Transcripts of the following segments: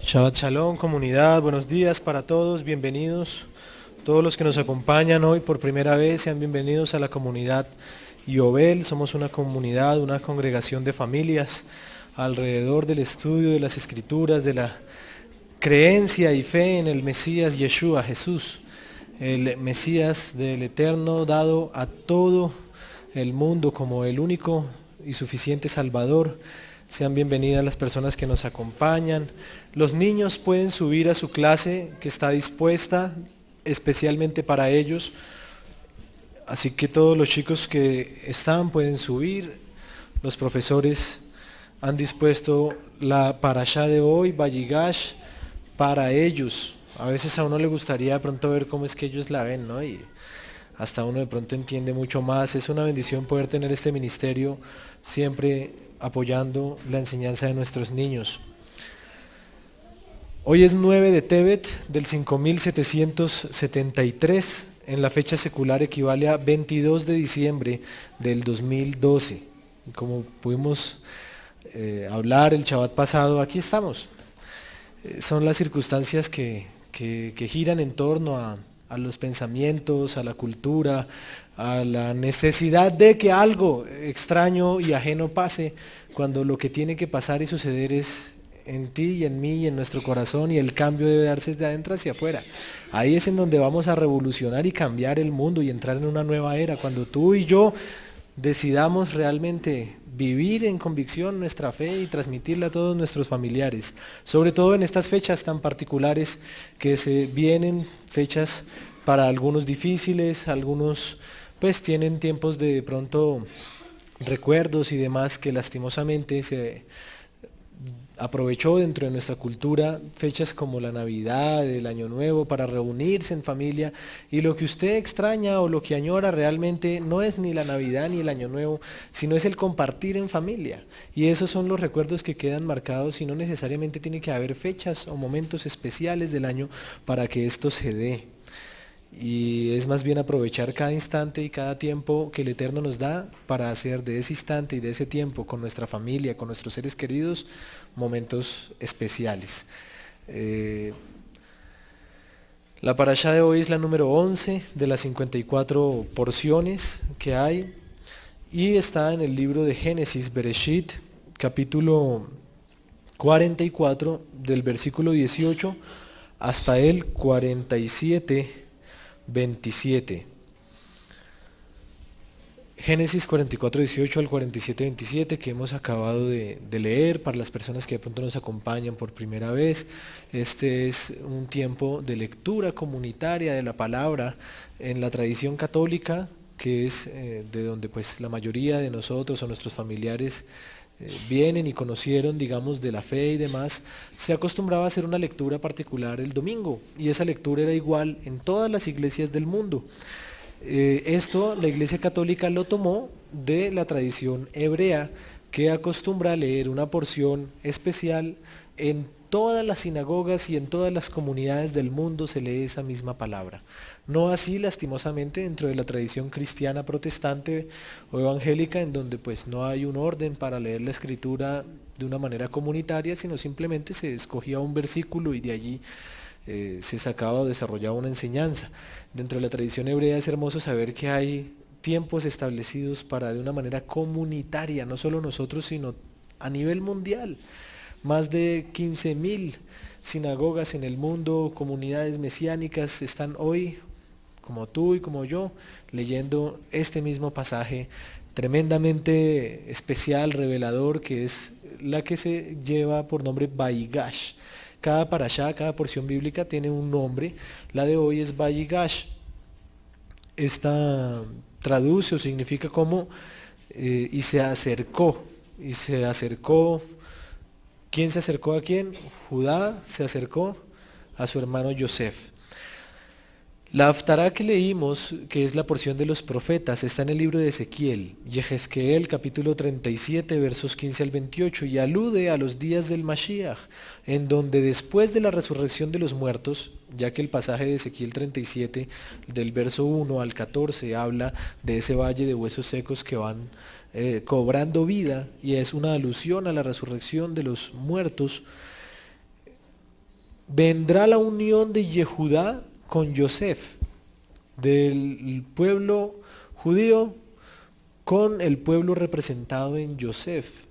Shabbat Shalom, comunidad, buenos días para todos, bienvenidos. Todos los que nos acompañan hoy por primera vez, sean bienvenidos a la comunidad Yobel. Somos una comunidad, una congregación de familias alrededor del estudio de las Escrituras, de la creencia y fe en el Mesías Yeshua, Jesús, el Mesías del Eterno dado a todo el mundo como el único y suficiente Salvador. Sean bienvenidas las personas que nos acompañan. Los niños pueden subir a su clase que está dispuesta especialmente para ellos. Así que todos los chicos que están pueden subir. Los profesores han dispuesto la parashá de hoy, Vayigash, para ellos. A veces a uno le gustaría de pronto ver cómo es que ellos la ven, ¿no? Y hasta uno de pronto entiende mucho más. Es una bendición poder tener este ministerio siempre apoyando la enseñanza de nuestros niños. Hoy es 9 de Tebet del 5773, en la fecha secular equivale a 22 de diciembre del 2012. Como pudimos hablar el Shabbat pasado, aquí estamos. Son las circunstancias que giran en torno a los pensamientos, a la cultura, a la necesidad de que algo extraño y ajeno pase, cuando lo que tiene que pasar y suceder es en ti y en mí y en nuestro corazón, y el cambio debe darse desde adentro hacia afuera. Ahí es en donde vamos a revolucionar y cambiar el mundo y entrar en una nueva era, cuando tú y yo decidamos realmente vivir en convicción nuestra fe y transmitirla a todos nuestros familiares, sobre todo en estas fechas tan particulares que se vienen, fechas para algunos difíciles, algunos pues tienen tiempos de pronto recuerdos y demás que lastimosamente se aprovechó dentro de nuestra cultura fechas como la Navidad, el Año Nuevo, para reunirse en familia, y lo que usted extraña o lo que añora realmente no es ni la Navidad ni el Año Nuevo, sino es el compartir en familia, y esos son los recuerdos que quedan marcados, y no necesariamente tiene que haber fechas o momentos especiales del año para que esto se dé. Y es más bien aprovechar cada instante y cada tiempo que el Eterno nos da para hacer de ese instante y de ese tiempo con nuestra familia, con nuestros seres queridos, momentos especiales. La parashá de hoy es la número 11 de las 54 porciones que hay, y está en el libro de Génesis, Bereshit, capítulo 44, del versículo 18 hasta el 47:27. Génesis 44:18 al 47:27, que hemos acabado de leer. Para las personas que de pronto nos acompañan por primera vez, este es un tiempo de lectura comunitaria de la palabra en la tradición católica, que es de donde pues la mayoría de nosotros o nuestros familiares vienen y conocieron, digamos, de la fe y demás. Se acostumbraba a hacer una lectura particular el domingo, y esa lectura era igual en todas las iglesias del mundo. Esto la Iglesia Católica lo tomó de la tradición hebrea, que acostumbra a leer una porción especial en todas las sinagogas y en todas las comunidades del mundo se lee esa misma palabra. No así, lastimosamente, dentro de la tradición cristiana protestante o evangélica, en donde pues no hay un orden para leer la escritura de una manera comunitaria, sino simplemente se escogía un versículo y de allí se sacaba o desarrollaba una enseñanza. Dentro de la tradición hebrea es hermoso saber que hay tiempos establecidos para, de una manera comunitaria, no solo nosotros, sino a nivel mundial. Más de 15.000 sinagogas en el mundo, comunidades mesiánicas, están hoy, como tú y como yo, leyendo este mismo pasaje tremendamente especial, revelador, que es la que se lleva por nombre Vayigash. Cada parashá, cada porción bíblica tiene un nombre. La de hoy es Vayigash. Esta traduce o significa como y se acercó. Y se acercó. ¿Quién se acercó a quién? Judá se acercó a su hermano Yosef. La Haftará que leímos, que es la porción de los profetas, está en el libro de Ezequiel, Yehezqueel, capítulo 37, versos 15 al 28, y alude a los días del Mashiach, en donde después de la resurrección de los muertos, ya que el pasaje de Ezequiel 37, del verso 1 al 14, habla de ese valle de huesos secos que van cobrando vida, y es una alusión a la resurrección de los muertos. vendrá la unión de Yehudá con Yosef, del pueblo judío con el pueblo representado en Yosef.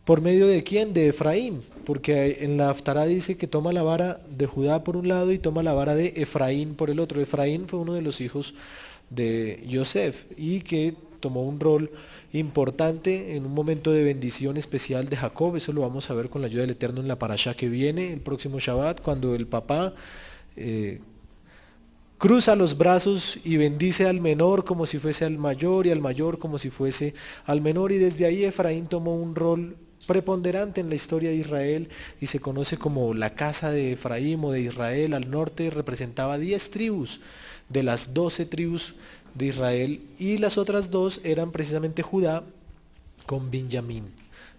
¿Por medio de quién? De Efraín, porque en la Haftará dice que toma la vara de Judá por un lado y toma la vara de Efraín por el otro. Efraín fue uno de los hijos de Yosef y que tomó un rol importante en un momento de bendición especial de Jacob. Eso lo vamos a ver con la ayuda del Eterno en la parashá que viene el próximo Shabbat, cuando el papá cruza los brazos y bendice al menor como si fuese al mayor y al mayor como si fuese al menor, y desde ahí Efraín tomó un rol preponderante en la historia de Israel y se conoce como la casa de Efraín o de Israel. Al norte representaba 10 tribus de las 12 tribus de Israel, y las otras dos eran precisamente Judá con Benjamín,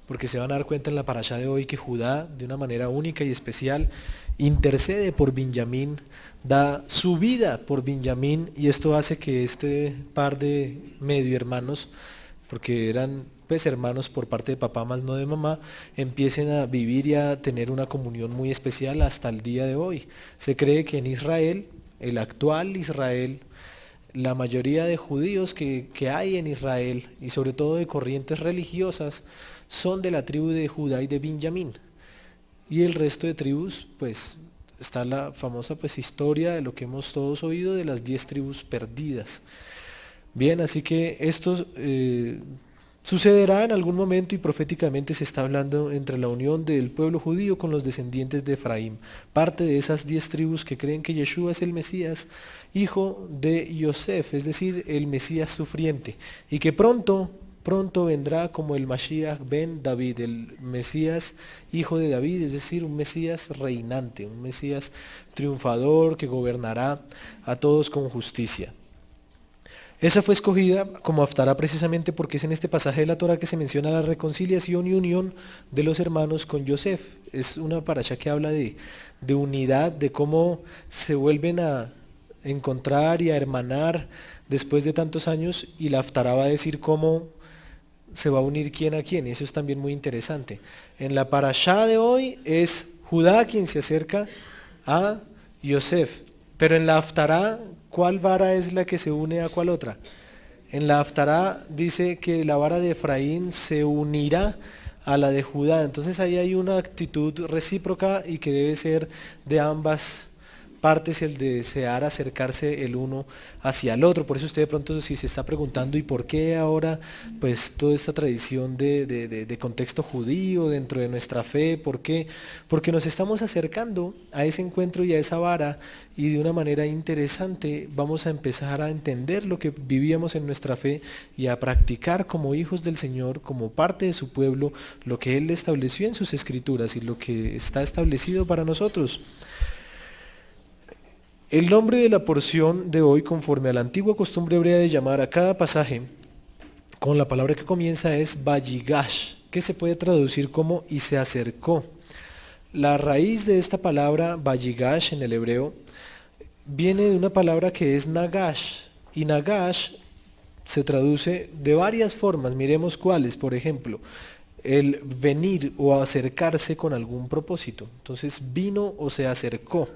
porque se van a dar cuenta en la parashá de hoy que Judá, de una manera única y especial, intercede por Benjamín, da su vida por Benjamín, y esto hace que este par de medio hermanos, porque eran pues hermanos por parte de papá más no de mamá, empiecen a vivir y a tener una comunión muy especial hasta el día de hoy. Se cree que en Israel, el actual Israel, la mayoría de judíos que hay en Israel, y sobre todo de corrientes religiosas, son de la tribu de Judá y de Benjamín. Y el resto de tribus, pues está la famosa pues historia de lo que hemos todos oído de las 10 tribus perdidas. Bien, así que esto sucederá en algún momento, y proféticamente se está hablando entre la unión del pueblo judío con los descendientes de Efraín, parte de esas 10 tribus que creen que Yeshua es el Mesías, hijo de Yosef, es decir, el Mesías sufriente, y que pronto vendrá como el Mashiach ben David, el Mesías hijo de David, es decir, un Mesías reinante, un Mesías triunfador que gobernará a todos con justicia. Esa fue escogida como Haftará precisamente porque es en este pasaje de la Torah que se menciona la reconciliación y unión de los hermanos con Yosef. Es una parashá que habla de unidad, de cómo se vuelven a encontrar y a hermanar después de tantos años, y la Haftará va a decir cómo se va a unir quién a quién, y eso es también muy interesante. En la parashá de hoy es Judá quien se acerca a Yosef, pero en la Haftará, ¿cuál vara es la que se une a cuál otra? En la Haftará dice que la vara de Efraín se unirá a la de Judá, entonces ahí hay una actitud recíproca y que debe ser de ambas partes, el de desear acercarse el uno hacia el otro. Por eso usted de pronto, si se está preguntando, ¿y por qué ahora pues toda esta tradición de contexto judío dentro de nuestra fe? ¿Por qué? Porque nos estamos acercando a ese encuentro y a esa vara, y de una manera interesante vamos a empezar a entender lo que vivíamos en nuestra fe y a practicar como hijos del Señor, como parte de su pueblo, lo que Él estableció en sus escrituras y lo que está establecido para nosotros. El nombre de la porción de hoy, conforme a la antigua costumbre hebrea de llamar a cada pasaje con la palabra que comienza, es Vayigash, que se puede traducir como y se acercó. La raíz de esta palabra Vayigash en el hebreo viene de una palabra que es Nagash, y Nagash se traduce de varias formas. Miremos cuáles. Por ejemplo, el venir o acercarse con algún propósito. Entonces vino o se acercó.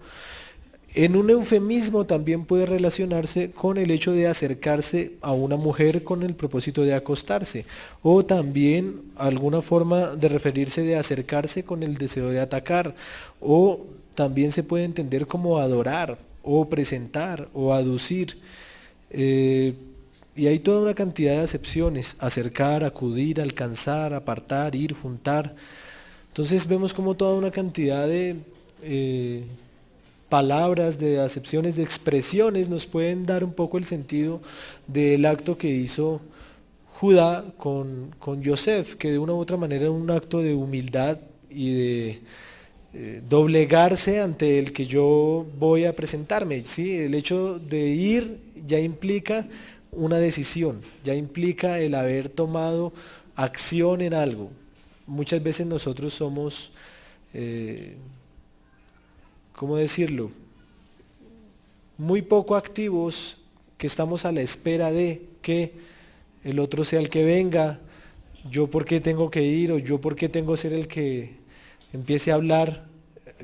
En un eufemismo también puede relacionarse con el hecho de acercarse a una mujer con el propósito de acostarse, o también alguna forma de referirse de acercarse con el deseo de atacar, o también se puede entender como adorar, o presentar, o aducir. Y hay toda una cantidad de acepciones: acercar, acudir, alcanzar, apartar, ir, juntar. Entonces vemos como toda una cantidad de palabras, de acepciones, de expresiones nos pueden dar un poco el sentido del acto que hizo Judá con Yosef, que de una u otra manera era un acto de humildad y de doblegarse ante el que yo voy a presentarme. ¿Sí? El hecho de ir ya implica una decisión, ya implica el haber tomado acción en algo. Muchas veces nosotros somos ¿cómo decirlo?, muy poco activos, que estamos a la espera de que el otro sea el que venga. Yo por qué tengo que ir, o yo por qué tengo que ser el que empiece a hablar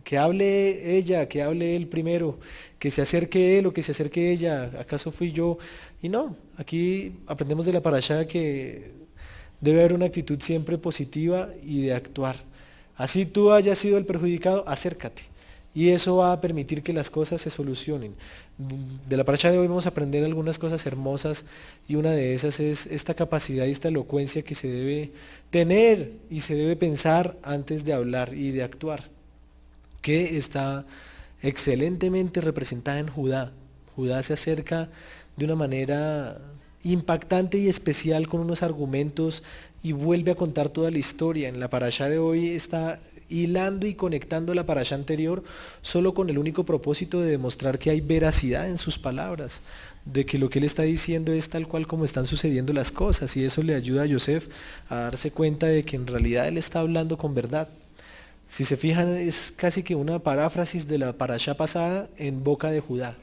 que hable ella, que hable él primero, que se acerque él o que se acerque ella, ¿acaso fui yo? Y no, aquí aprendemos de la parashá que debe haber una actitud siempre positiva y de actuar. Así tú hayas sido el perjudicado, acércate. Y eso va a permitir que las cosas se solucionen. De la parashá de hoy vamos a aprender algunas cosas hermosas y una de esas es esta capacidad y esta elocuencia que se debe tener y se debe pensar antes de hablar y de actuar, que está excelentemente representada en Judá. Judá se acerca de una manera impactante y especial con unos argumentos y vuelve a contar toda la historia. En la parashá de hoy está hilando y conectando la parashá anterior solo con el único propósito de demostrar que hay veracidad en sus palabras, de que lo que él está diciendo es tal cual como están sucediendo las cosas, y eso le ayuda a Yosef a darse cuenta de que en realidad él está hablando con verdad. Si se fijan, es casi que una paráfrasis de la parashá pasada en boca de Judá.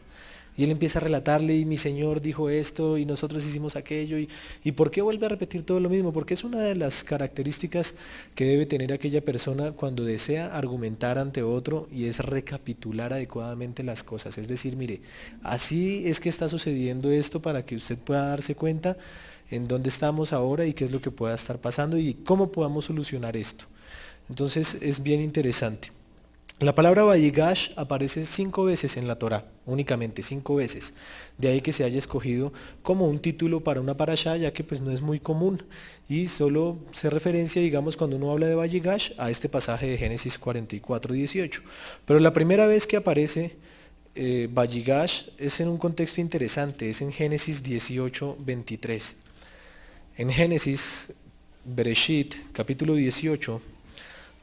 Y él empieza a relatarle, y mi Señor dijo esto, y nosotros hicimos aquello, y ¿por qué vuelve a repetir todo lo mismo? Porque es una de las características que debe tener aquella persona cuando desea argumentar ante otro, y es recapitular adecuadamente las cosas. Es decir, mire, así es que está sucediendo esto para que usted pueda darse cuenta en dónde estamos ahora y qué es lo que pueda estar pasando y cómo podamos solucionar esto. Entonces es bien interesante. La palabra Vayigash aparece 5 veces en la Torá, únicamente 5 veces. De ahí que se haya escogido como un título para una parashá, ya que pues no es muy común y solo se referencia, digamos, cuando uno habla de Vayigash a este pasaje de Génesis 44:18. Pero la primera vez que aparece Vayigash es en un contexto interesante, es en Génesis 18:23. En Génesis, Bereshit, capítulo 18,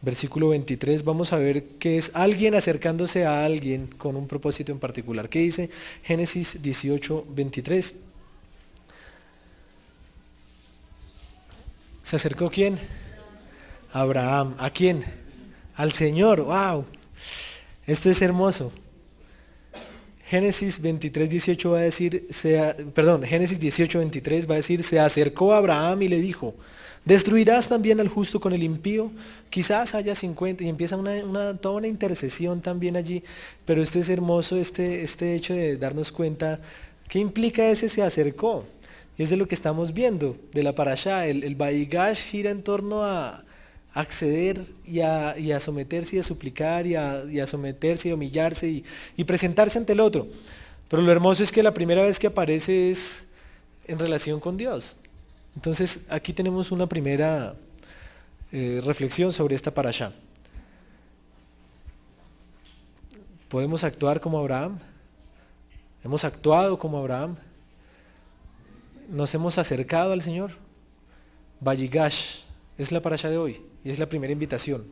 versículo 23, vamos a ver que es alguien acercándose a alguien con un propósito en particular. ¿Qué dice Génesis 18:23? ¿Se acercó quién? Abraham. ¿A quién? Al Señor. ¡Wow! Esto es hermoso. Génesis 23:18 va a decir, Génesis 18:23 va a decir, se acercó a Abraham y le dijo, ¿destruirás también al justo con el impío? Quizás haya 50, y empieza toda una intercesión también allí, pero esto es hermoso, este hecho de darnos cuenta, ¿qué implica ese se acercó? Y es de lo que estamos viendo, de la parashá, el Vayigash gira en torno a acceder y a someterse y a suplicar y a someterse y a humillarse y presentarse ante el otro. Pero lo hermoso es que la primera vez que aparece es en relación con Dios. Entonces aquí tenemos una primera reflexión sobre esta parashá. ¿Podemos actuar como Abraham? ¿Hemos actuado como Abraham? ¿Nos hemos acercado al Señor? Vayigash es la parashá de hoy y es la primera invitación.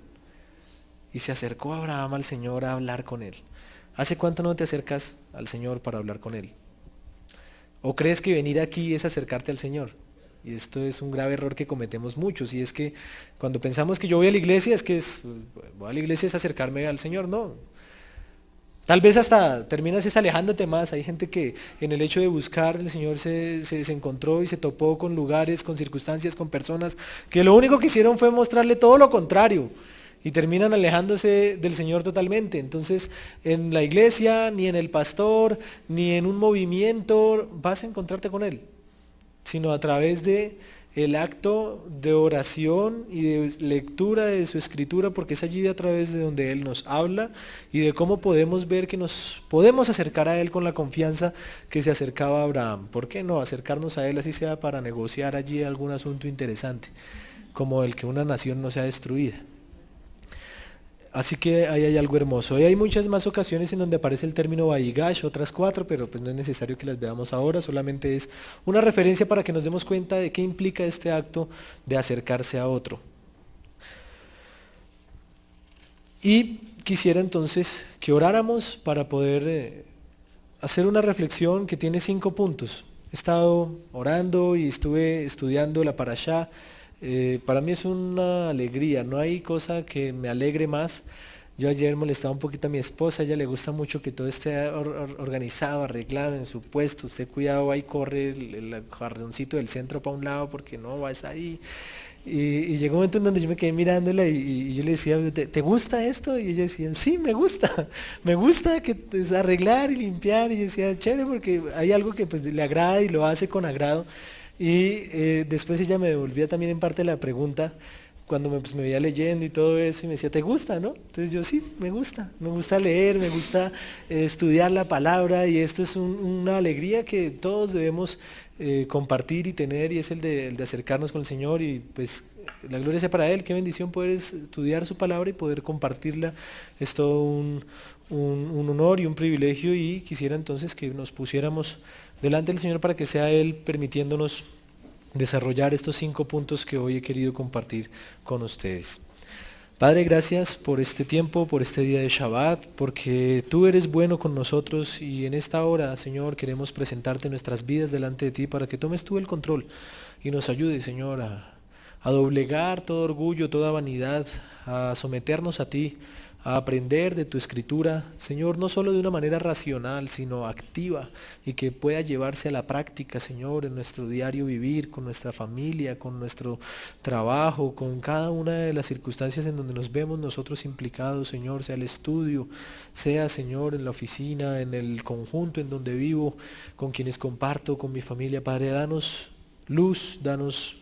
Y se acercó Abraham al Señor a hablar con él. ¿Hace cuánto no te acercas al Señor para hablar con él? ¿O crees que venir aquí es acercarte al Señor? Y esto es un grave error que cometemos muchos, y es que cuando pensamos que yo voy a la iglesia, voy a la iglesia es acercarme al Señor. No. Tal vez hasta terminas alejándote más. Hay gente que en el hecho de buscar el Señor se encontró y se topó con lugares, con circunstancias, con personas que lo único que hicieron fue mostrarle todo lo contrario y terminan alejándose del Señor totalmente. Entonces, en la iglesia, ni en el pastor, ni en un movimiento vas a encontrarte con Él, sino a través de el acto de oración y de lectura de su escritura, porque es allí a través de donde Él nos habla y de cómo podemos ver que nos podemos acercar a Él con la confianza que se acercaba a Abraham. ¿Por qué no acercarnos a Él así sea para negociar allí algún asunto interesante, como el que una nación no sea destruida? Así que ahí hay algo hermoso. Y hay muchas más ocasiones en donde aparece el término Vayigash, otras 4, pero pues no es necesario que las veamos ahora, solamente es una referencia para que nos demos cuenta de qué implica este acto de acercarse a otro. Y quisiera entonces que oráramos para poder hacer una reflexión que tiene 5 puntos. He estado orando y estuve estudiando la parashá. Para mí es una alegría, no hay cosa que me alegre más. Yo ayer molestaba un poquito a mi esposa, a ella le gusta mucho que todo esté organizado, arreglado en su puesto. Usted cuidado, ahí corre el jarroncito del centro para un lado porque no vas ahí. Y llegó un momento en donde yo me quedé mirándola y yo le decía, ¿te gusta esto? Y ella decía, sí, me gusta que es arreglar y limpiar. Y yo decía, chévere, porque hay algo que pues le agrada y lo hace con agrado. Y después ella me devolvía también en parte la pregunta cuando pues, me veía leyendo y todo eso y me decía, ¿te gusta, no? Entonces yo sí, me gusta leer, me gusta estudiar la palabra y esto es una alegría que todos debemos compartir y tener y es el de acercarnos con el Señor y pues la gloria sea para Él, qué bendición poder estudiar su palabra y poder compartirla, es todo un honor y un privilegio y quisiera entonces que nos pusiéramos delante del Señor para que sea Él permitiéndonos desarrollar estos 5 puntos que hoy he querido compartir con ustedes. Padre, gracias por este tiempo, por este día de Shabbat, porque tú eres bueno con nosotros y en esta hora, Señor, queremos presentarte nuestras vidas delante de ti para que tomes tú el control y nos ayudes, Señor, a doblegar todo orgullo, toda vanidad, a someternos a ti, a aprender de tu escritura, Señor, no solo de una manera racional, sino activa y que pueda llevarse a la práctica, Señor, en nuestro diario vivir, con nuestra familia, con nuestro trabajo, con cada una de las circunstancias en donde nos vemos nosotros implicados, Señor, sea el estudio, sea, Señor, en la oficina, en el conjunto en donde vivo, con quienes comparto, con mi familia. Padre, danos luz, danos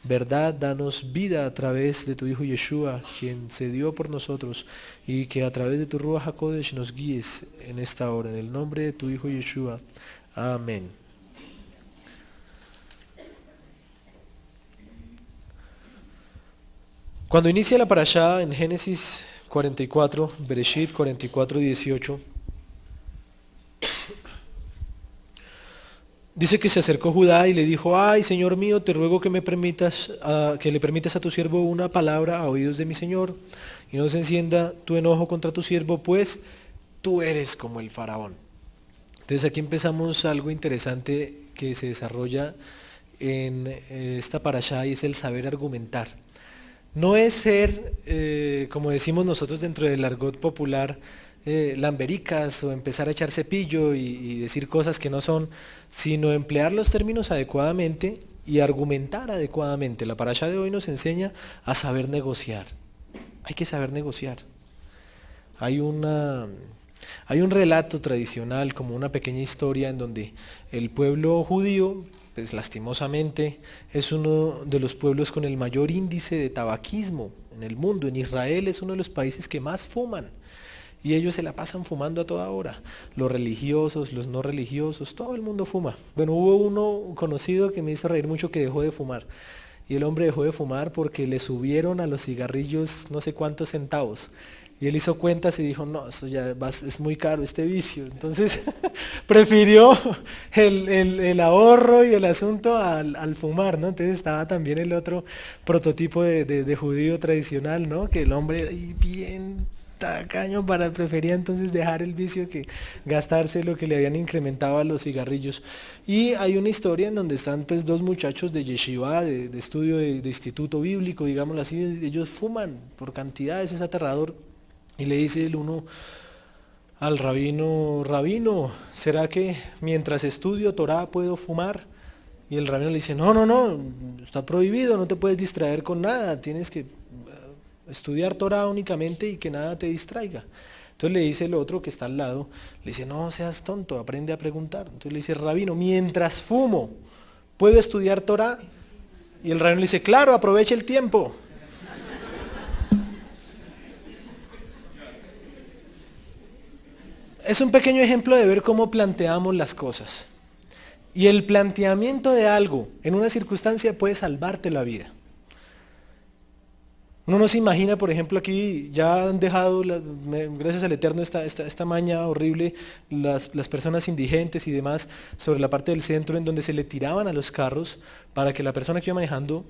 verdad, danos vida a través de tu Hijo Yeshua, quien se dio por nosotros, y que a través de tu Ruach HaKodesh nos guíes en esta hora. En el nombre de tu Hijo Yeshua. Amén. Cuando inicia la parashá en Génesis 44, Bereshit 44, 18, dice que se acercó Judá y le dijo, ay, Señor mío, te ruego que me permitas, que le permitas a tu siervo una palabra a oídos de mi Señor, y no se encienda tu enojo contra tu siervo, pues tú eres como el faraón. Entonces aquí empezamos algo interesante que se desarrolla en esta parashá y es el saber argumentar. No es ser, como decimos nosotros dentro del argot popular, lambericas o empezar a echar cepillo y decir cosas que no son, sino emplear los términos adecuadamente y argumentar adecuadamente. La parashá de hoy nos enseña a saber negociar. Hay que saber negociar. Hay un relato tradicional, como una pequeña historia en donde el pueblo judío, pues lastimosamente, es uno de los pueblos con el mayor índice de tabaquismo en el mundo. En Israel es uno de los países que más fuman. Y ellos se la pasan fumando a toda hora. Los religiosos, los no religiosos, todo el mundo fuma. Bueno, hubo uno conocido que me hizo reír mucho que dejó de fumar. Y el hombre dejó de fumar porque le subieron a los cigarrillos no sé cuántos centavos. Y él hizo cuentas y dijo, no, eso ya es muy caro este vicio. Entonces prefirió el ahorro y el asunto al fumar, ¿no? Entonces estaba también el otro prototipo de judío tradicional, ¿no? Que el hombre ahí bien tacaño prefería entonces dejar el vicio que gastarse lo que le habían incrementado a los cigarrillos. Y hay una historia en donde están pues 2 muchachos de yeshiva, de estudio de instituto bíblico, digámoslo así, ellos fuman por cantidades, es aterrador. Y le dice el uno al rabino, rabino, ¿será que mientras estudio Torah puedo fumar? Y el rabino le dice, no, está prohibido, no te puedes distraer con nada, tienes que estudiar Torah únicamente y que nada te distraiga. Entonces le dice el otro que está al lado, le dice, no seas tonto, aprende a preguntar. Entonces le dice, rabino, mientras fumo, ¿puedo estudiar Torah? Y el rabino le dice, claro, aprovecha el tiempo. Es un pequeño ejemplo de ver cómo planteamos las cosas. Y el planteamiento de algo en una circunstancia puede salvarte la vida. Uno no se imagina, por ejemplo, aquí ya han dejado, gracias al Eterno, esta maña horrible, las personas indigentes y demás sobre la parte del centro en donde se le tiraban a los carros para que la persona que iba manejando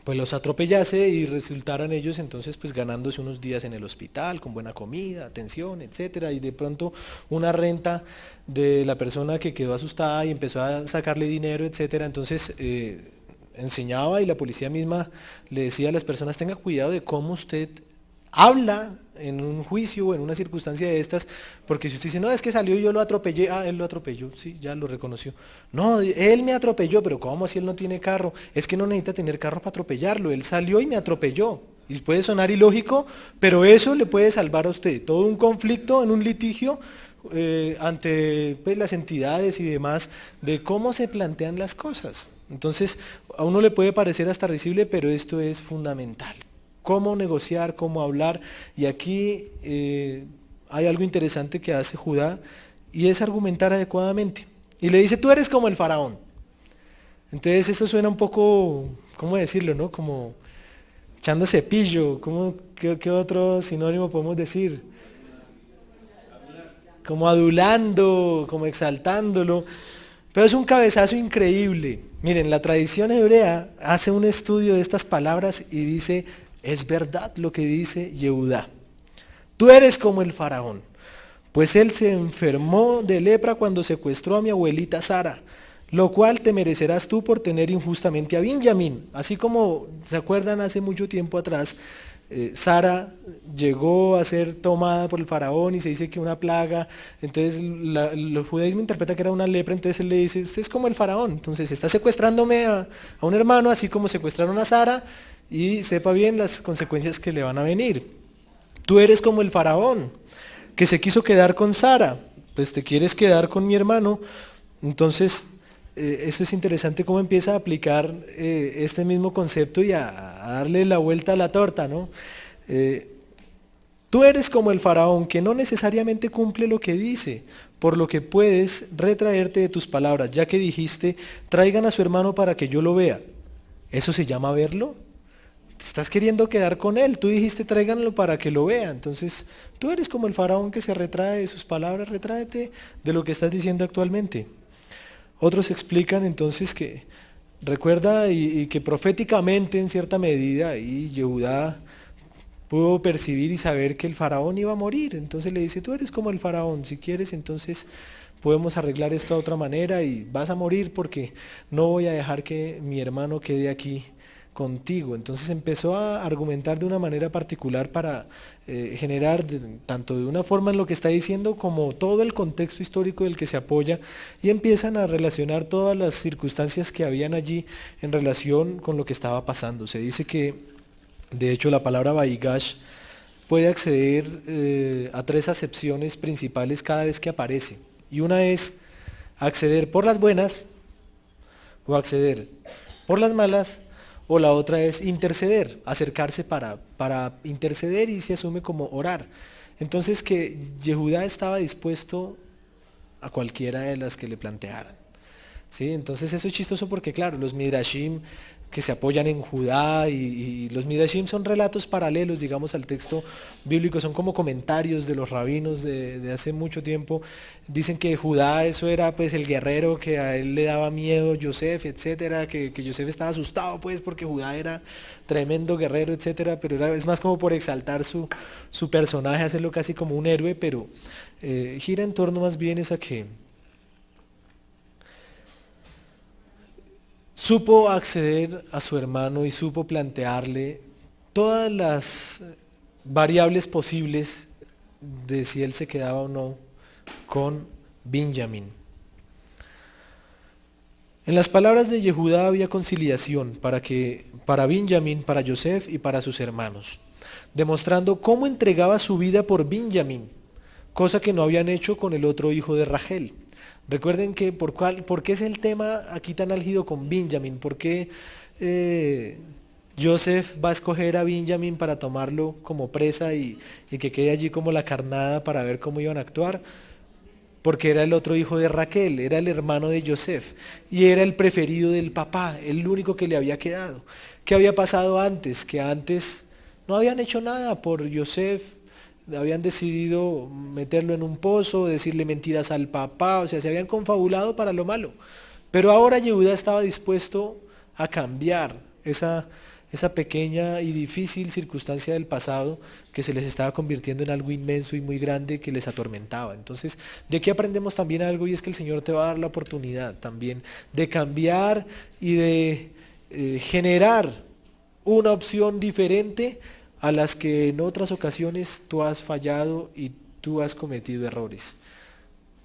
pues los atropellase y resultaran ellos entonces pues ganándose unos días en el hospital con buena comida, atención, etcétera, y de pronto una renta de la persona que quedó asustada y empezó a sacarle dinero, etcétera. Entonces enseñaba y la policía misma le decía a las personas, tenga cuidado de cómo usted habla en un juicio o en una circunstancia de estas, porque si usted dice, no, es que salió y yo lo atropellé, él lo atropelló, sí, ya lo reconoció. No, él me atropelló, pero ¿cómo si él no tiene carro? Es que no necesita tener carro para atropellarlo, él salió y me atropelló. Y puede sonar ilógico, pero eso le puede salvar a usted. Todo un conflicto en un litigio ante pues, las entidades y demás, de cómo se plantean las cosas. Entonces, a uno le puede parecer hasta risible, pero esto es fundamental. Cómo negociar, cómo hablar. Y aquí hay algo interesante que hace Judá, y es argumentar adecuadamente. Y le dice, tú eres como el faraón. Entonces esto suena un poco, ¿cómo decirlo, no? Como echando cepillo, ¿qué otro sinónimo podemos decir? Como adulando, como exaltándolo. Pero es un cabezazo increíble. Miren, la tradición hebrea hace un estudio de estas palabras y dice, es verdad lo que dice Yehudá. Tú eres como el faraón, pues él se enfermó de lepra cuando secuestró a mi abuelita Sara, lo cual te merecerás tú por tener injustamente a Benjamín. Así como, ¿se acuerdan hace mucho tiempo atrás? Sara llegó a ser tomada por el faraón y se dice que una plaga, entonces el judaísmo interpreta que era una lepra, entonces él le dice, usted es como el faraón, entonces está secuestrándome a un hermano, así como secuestraron a Sara, y sepa bien las consecuencias que le van a venir. Tú eres como el faraón, que se quiso quedar con Sara, pues te quieres quedar con mi hermano, entonces esto es interesante cómo empieza a aplicar este mismo concepto y a darle la vuelta a la torta, ¿no? Tú eres como el faraón que no necesariamente cumple lo que dice, por lo que puedes retraerte de tus palabras, ya que dijiste, traigan a su hermano para que yo lo vea. ¿Eso se llama verlo? Te estás queriendo quedar con él, tú dijiste tráiganlo para que lo vea, entonces tú eres como el faraón que se retrae de sus palabras, retráete de lo que estás diciendo actualmente. Otros explican entonces que recuerda y que proféticamente en cierta medida y Yehudá pudo percibir y saber que el faraón iba a morir, entonces le dice, tú eres como el faraón, si quieres entonces podemos arreglar esto de otra manera y vas a morir porque no voy a dejar que mi hermano quede aquí contigo. Entonces empezó a argumentar de una manera particular para generar tanto de una forma en lo que está diciendo como todo el contexto histórico del que se apoya y empiezan a relacionar todas las circunstancias que habían allí en relación con lo que estaba pasando. Se dice que de hecho la palabra Vaigash puede acceder a tres acepciones principales cada vez que aparece y una es acceder por las buenas o acceder por las malas, o la otra es interceder, acercarse para interceder y se asume como orar. Entonces que Yehudá estaba dispuesto a cualquiera de las que le plantearan. ¿Sí? Entonces eso es chistoso porque claro, los Midrashim que se apoyan en Judá y los Midrashim son relatos paralelos, digamos, al texto bíblico, son como comentarios de los rabinos de hace mucho tiempo. Dicen que Judá eso era pues el guerrero que a él le daba miedo, Yosef, etcétera, que Yosef estaba asustado pues porque Judá era tremendo guerrero, etcétera, pero es más como por exaltar su personaje, hacerlo casi como un héroe, pero gira en torno más bien es a que supo acceder a su hermano y supo plantearle todas las variables posibles de si él se quedaba o no con Benjamín. En las palabras de Yehudá había conciliación para Benjamín, para Yosef y para sus hermanos, demostrando cómo entregaba su vida por Benjamín, cosa que no habían hecho con el otro hijo de Rachel. Recuerden que por qué es el tema aquí tan álgido con Benjamín, por qué Joseph va a escoger a Benjamín para tomarlo como presa y que quede allí como la carnada para ver cómo iban a actuar, porque era el otro hijo de Raquel, era el hermano de Joseph y era el preferido del papá, el único que le había quedado. ¿Qué había pasado antes? Que antes no habían hecho nada por Joseph, habían decidido meterlo en un pozo, decirle mentiras al papá, o sea, se habían confabulado para lo malo. Pero ahora Yehudá estaba dispuesto a cambiar esa pequeña y difícil circunstancia del pasado que se les estaba convirtiendo en algo inmenso y muy grande que les atormentaba. Entonces, de aquí aprendemos también algo y es que el Señor te va a dar la oportunidad también de cambiar y de generar una opción diferente a las que en otras ocasiones tú has fallado y tú has cometido errores.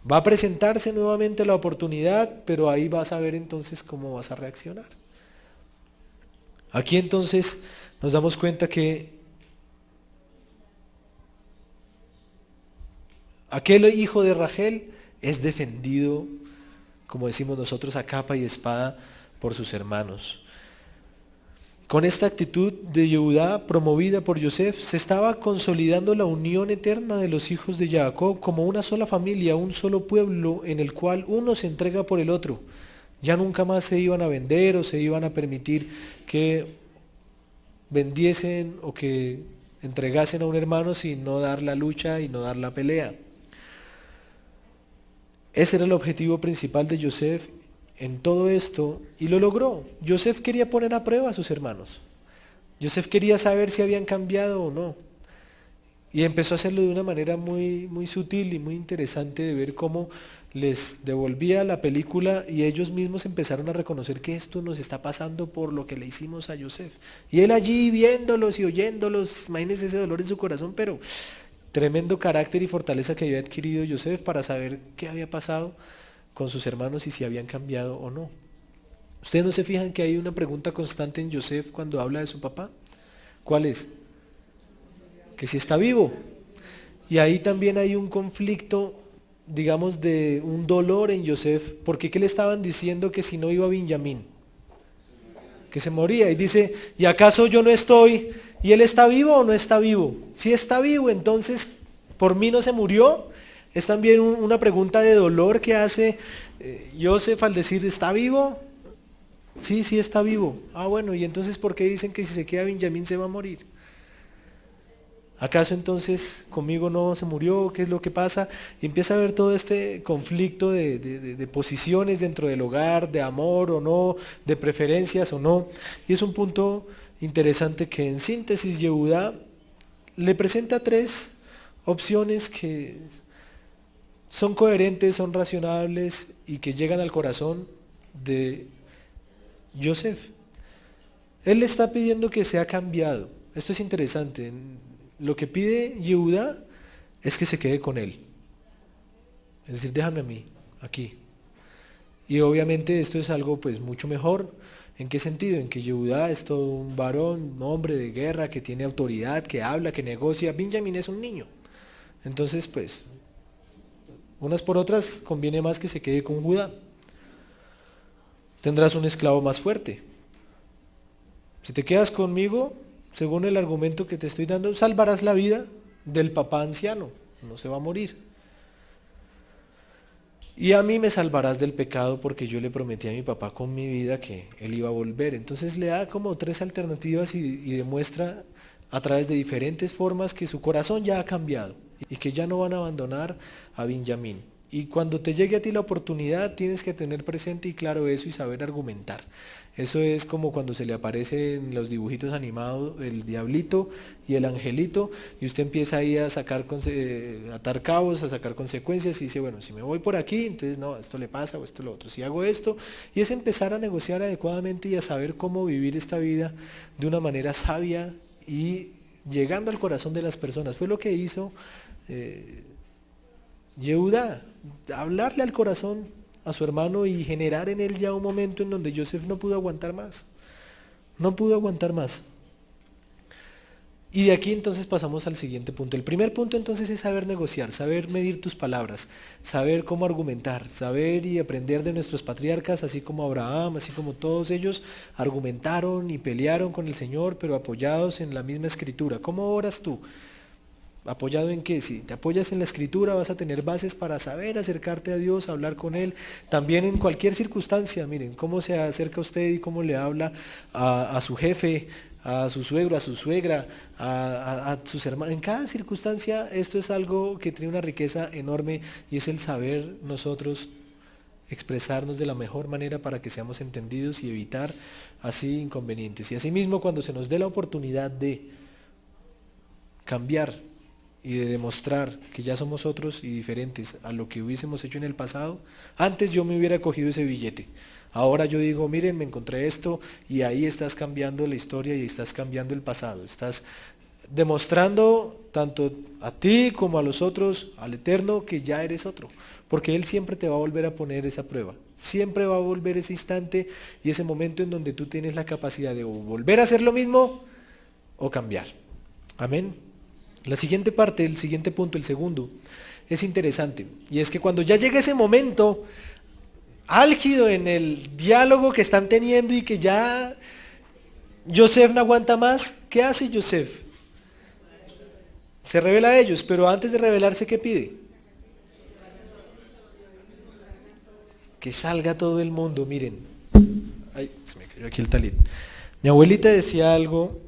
Va a presentarse nuevamente la oportunidad, pero ahí vas a ver entonces cómo vas a reaccionar. Aquí entonces nos damos cuenta que aquel hijo de Rachel es defendido, como decimos nosotros, a capa y espada por sus hermanos. Con esta actitud de Yehudá promovida por Yosef, se estaba consolidando la unión eterna de los hijos de Jacob como una sola familia, un solo pueblo en el cual uno se entrega por el otro. Ya nunca más se iban a vender o se iban a permitir que vendiesen o que entregasen a un hermano sin no dar la lucha y no dar la pelea. Ese era el objetivo principal de Yosef en todo esto y lo logró. Yosef quería poner a prueba a sus hermanos. Yosef quería saber si habían cambiado o no. Y empezó a hacerlo de una manera muy sutil y muy interesante de ver cómo les devolvía la película y ellos mismos empezaron a reconocer que esto nos está pasando por lo que le hicimos a Yosef. Y él allí viéndolos y oyéndolos, imagínense ese dolor en su corazón, pero tremendo carácter y fortaleza que había adquirido Yosef para saber qué había pasado con sus hermanos y si habían cambiado o no. ¿Ustedes no se fijan que hay una pregunta constante en Yosef cuando habla de su papá? ¿Cuál es? Que si está vivo. Y ahí también hay un conflicto, digamos, de un dolor en Yosef, porque ¿qué le estaban diciendo? Que si no iba Benjamín, que se moría. Y dice, ¿y acaso yo no estoy? ¿Y él está vivo o no está vivo? Si está vivo, entonces, ¿por mí no se murió? Es también una pregunta de dolor que hace Yosef al decir, ¿está vivo? Sí, sí está vivo. Ah, bueno, ¿y entonces por qué dicen que si se queda Benjamín se va a morir? ¿Acaso entonces conmigo no se murió? ¿Qué es lo que pasa? Y empieza a ver todo este conflicto de posiciones dentro del hogar, de amor o no, de preferencias o no. Y es un punto interesante que en síntesis Yehudá le presenta tres opciones que son coherentes, son razonables y que llegan al corazón de Yosef. Él le está pidiendo que sea cambiado. Esto es interesante. Lo que pide Yehudá es que se quede con él. Es decir, déjame a mí, aquí. Y obviamente esto es algo pues mucho mejor. ¿En qué sentido? En que Yehudá es todo un varón, un hombre de guerra, que tiene autoridad, que habla, que negocia. Benjamín es un niño. Entonces pues, unas por otras conviene más que se quede con Judá. Tendrás un esclavo más fuerte. Si te quedas conmigo, según el argumento que te estoy dando, salvarás la vida del papá anciano, no se va a morir. Y a mí me salvarás del pecado porque yo le prometí a mi papá con mi vida que él iba a volver. Entonces le da como tres alternativas y demuestra a través de diferentes formas que su corazón ya ha cambiado y que ya no van a abandonar a Benjamín. Y cuando te llegue a ti la oportunidad tienes que tener presente y claro eso y saber argumentar. Eso es como cuando se le aparece en los dibujitos animados el diablito y el angelito y usted empieza ahí a sacar, atar cabos, a sacar consecuencias y dice, bueno, si me voy por aquí, entonces no, esto le pasa o esto lo otro, si hago esto, y es empezar a negociar adecuadamente y a saber cómo vivir esta vida de una manera sabia y llegando al corazón de las personas. Fue lo que hizo Yehudá, hablarle al corazón a su hermano y generar en él ya un momento en donde Yosef no pudo aguantar más. No pudo aguantar más. Y de aquí entonces pasamos al siguiente punto. El primer punto entonces es saber negociar, saber medir tus palabras, saber cómo argumentar, saber y aprender de nuestros patriarcas, así como Abraham, así como todos ellos argumentaron y pelearon con el Señor, pero apoyados en la misma escritura. ¿Cómo oras tú? ¿Apoyado en qué? Si te apoyas en la escritura vas a tener bases para saber acercarte a Dios, hablar con Él, también en cualquier circunstancia. Miren, cómo se acerca a usted y cómo le habla a su jefe, a su suegro, a su suegra, a sus hermanos. En cada circunstancia esto es algo que tiene una riqueza enorme y es el saber nosotros expresarnos de la mejor manera para que seamos entendidos y evitar así inconvenientes. Y asimismo cuando se nos dé la oportunidad de cambiar y de demostrar que ya somos otros y diferentes a lo que hubiésemos hecho en el pasado, antes yo me hubiera cogido ese billete. Ahora yo digo, miren, me encontré esto y ahí estás cambiando la historia y estás cambiando el pasado, estás demostrando tanto a ti como a los otros, al Eterno, que ya eres otro, porque Él siempre te va a volver a poner esa prueba, siempre va a volver ese instante y ese momento en donde tú tienes la capacidad de volver a hacer lo mismo o cambiar. Amén. La siguiente parte, el siguiente punto, el segundo, es interesante, y es que cuando ya llega ese momento álgido en el diálogo que están teniendo y que ya Yosef no aguanta más, ¿qué hace Yosef? Se revela a ellos, pero antes de revelarse, ¿qué pide? Que salga todo el mundo, miren. Ay, se me cayó aquí el talit. Mi abuelita decía algo,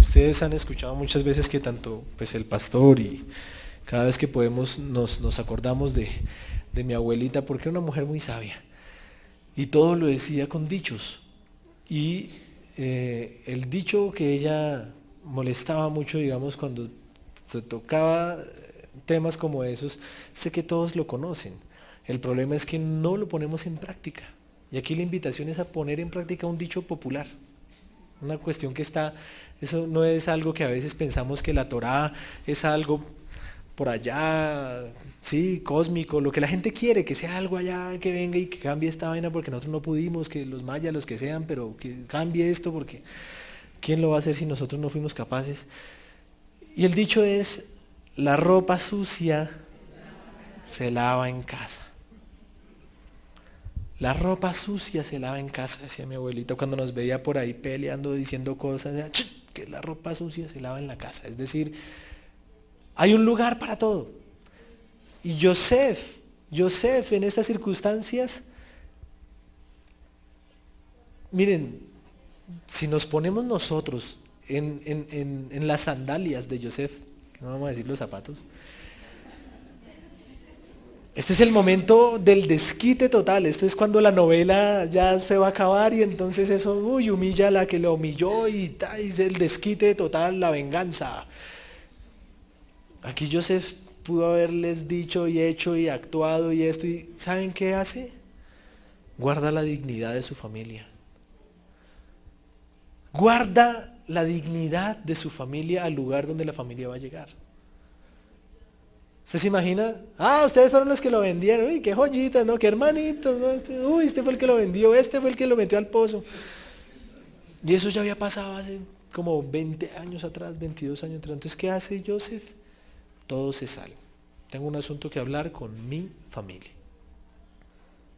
ustedes han escuchado muchas veces que tanto pues el pastor y cada vez que podemos nos acordamos de mi abuelita porque era una mujer muy sabia y todo lo decía con dichos. Y el dicho que ella molestaba mucho, digamos, cuando se tocaba temas como esos, sé que todos lo conocen. El problema es que no lo ponemos en práctica. Y aquí la invitación es a poner en práctica un dicho popular. Una cuestión que está, eso no es algo que a veces pensamos que la Torá es algo por allá, sí, cósmico, lo que la gente quiere, que sea algo allá, que venga y que cambie esta vaina porque nosotros no pudimos, que los mayas, los que sean, pero que cambie esto porque ¿quién lo va a hacer si nosotros no fuimos capaces? Y el dicho es, la ropa sucia se lava en casa. La ropa sucia se lava en casa, decía mi abuelita cuando nos veía por ahí peleando, diciendo cosas, que la ropa sucia se lava en la casa. Es decir, hay un lugar para todo. Y Yosef en estas circunstancias, miren, si nos ponemos nosotros en las sandalias de Yosef, que no vamos a decir los zapatos, este es el momento del desquite total. Esto es cuando la novela ya se va a acabar y entonces eso, humilla a la que lo humilló y es el desquite total, la venganza. Aquí Yosef pudo haberles dicho y hecho y actuado y esto, y ¿saben qué hace? Guarda la dignidad de su familia. Guarda la dignidad de su familia al lugar donde la familia va a llegar. ¿Usted se imagina? Ustedes fueron los que lo vendieron. Uy, qué joyitas, ¿no? Qué hermanitos, ¿no? Este fue el que lo vendió, este fue el que lo metió al pozo. Y eso ya había pasado hace como 20 años atrás, 22 años atrás. Entonces, ¿qué hace Yosef? Todo se sale. Tengo un asunto que hablar con mi familia.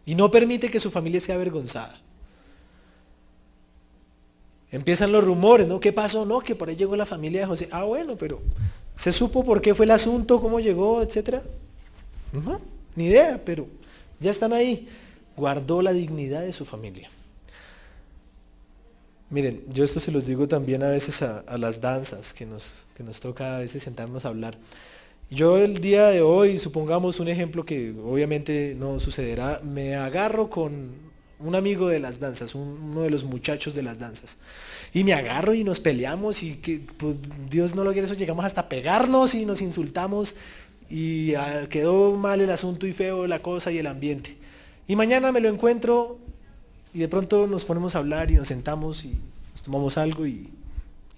Y no permite que su familia sea avergonzada. Empiezan los rumores, ¿no? ¿Qué pasó? No, que por ahí llegó la familia de José. Bueno, pero ¿se supo por qué fue el asunto, cómo llegó, etcétera? No, ni idea, pero ya están ahí. Guardó la dignidad de su familia. Miren, yo esto se los digo también a veces a las danzas, que nos toca a veces sentarnos a hablar. Yo el día de hoy, supongamos un ejemplo que obviamente no sucederá, me agarro con un amigo de las danzas, uno de los muchachos de las danzas, y me agarro y nos peleamos y que pues, Dios no lo quiere, eso llegamos hasta pegarnos y nos insultamos y quedó mal el asunto y feo la cosa y el ambiente. Y mañana me lo encuentro y de pronto nos ponemos a hablar y nos sentamos y nos tomamos algo y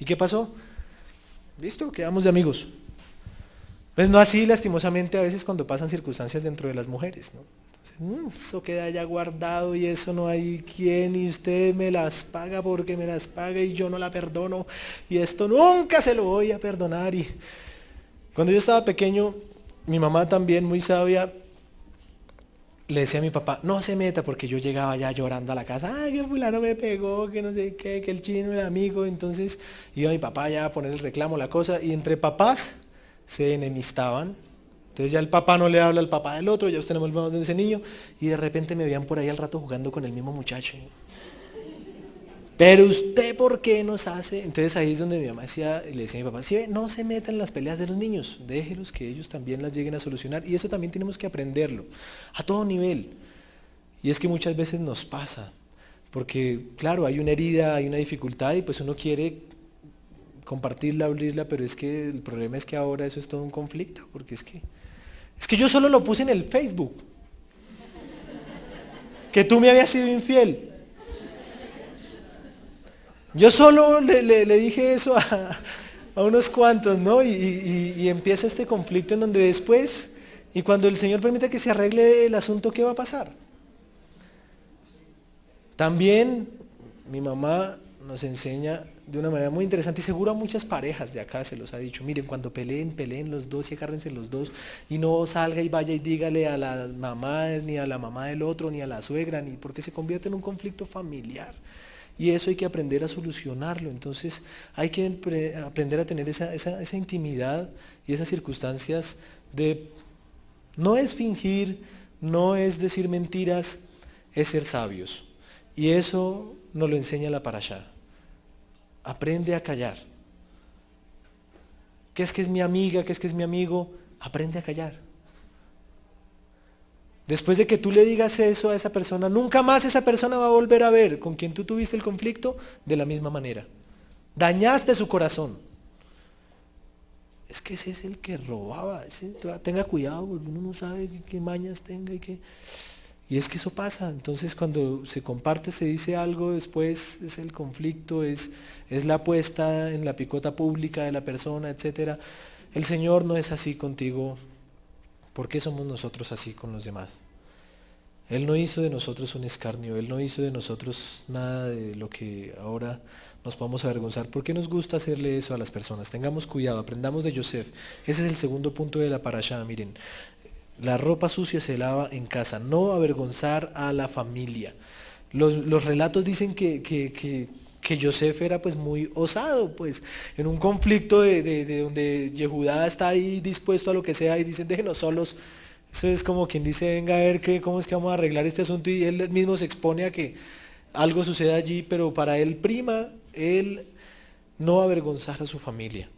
¿qué pasó? Listo, quedamos de amigos. Pues no así, lastimosamente, a veces cuando pasan circunstancias dentro de las mujeres, ¿no? Entonces, eso queda ya guardado y eso no hay quien y usted me las paga porque me las paga y yo no la perdono y esto nunca se lo voy a perdonar. Y cuando yo estaba pequeño, mi mamá también muy sabia, le decía a mi papá, no se meta porque yo llegaba ya llorando a la casa, que fulano me pegó, que no sé qué, que el chino era amigo, entonces iba mi papá ya a poner el reclamo, la cosa, y entre papás se enemistaban. Entonces ya el papá no le habla al papá del otro, ya usted no me olvidó de ese niño, y de repente me veían por ahí al rato jugando con el mismo muchacho. Pero usted, ¿por qué nos hace? Entonces ahí es donde mi mamá decía, le decía a mi papá, sí, no se metan en las peleas de los niños, déjelos que ellos también las lleguen a solucionar, y eso también tenemos que aprenderlo, a todo nivel. Y es que muchas veces nos pasa, porque claro, hay una herida, hay una dificultad, y pues uno quiere compartirla, abrirla, pero es que el problema es que ahora eso es todo un conflicto, porque es que yo solo lo puse en el Facebook, que tú me habías sido infiel. Yo solo le dije eso a unos cuantos, ¿no? Y empieza este conflicto en donde después, y cuando el Señor permite que se arregle el asunto, ¿qué va a pasar? También mi mamá nos enseña de una manera muy interesante y seguro a muchas parejas de acá se los ha dicho, miren, cuando peleen, peleen los dos y agárrense los dos y no salga y vaya y dígale a la mamá, ni a la mamá del otro, ni a la suegra, ni porque se convierte en un conflicto familiar. Y eso hay que aprender a solucionarlo. Entonces hay que aprender a tener esa intimidad y esas circunstancias de, no es fingir, no es decir mentiras, es ser sabios. Y eso nos lo enseña la parashá. Aprende a callar. ¿Qué es que es mi amiga? ¿Qué es que es mi amigo? Aprende a callar. Después de que tú le digas eso a esa persona, nunca más esa persona va a volver a ver con quien tú tuviste el conflicto de la misma manera. Dañaste su corazón. Es que ese es el que robaba. Tenga cuidado, porque uno no sabe qué mañas tenga y es que eso pasa. Entonces cuando se comparte, se dice algo, después es el conflicto, es la puesta en la picota pública de la persona, etcétera. El Señor no es así contigo. ¿Por qué somos nosotros así con los demás? Él no hizo de nosotros un escarnio, Él no hizo de nosotros nada de lo que ahora nos podemos avergonzar. ¿Por qué nos gusta hacerle eso a las personas? Tengamos cuidado, aprendamos de Yosef. Ese es el segundo punto de la parashá, miren. La ropa sucia se lava en casa, no avergonzar a la familia. Los relatos dicen que Yosef era pues muy osado, pues en un conflicto de donde Yehudá está ahí dispuesto a lo que sea y dicen déjenos solos. Eso es como quien dice venga a ver cómo es que vamos a arreglar este asunto y él mismo se expone a que algo suceda allí, pero para él prima, él no avergonzar a su familia.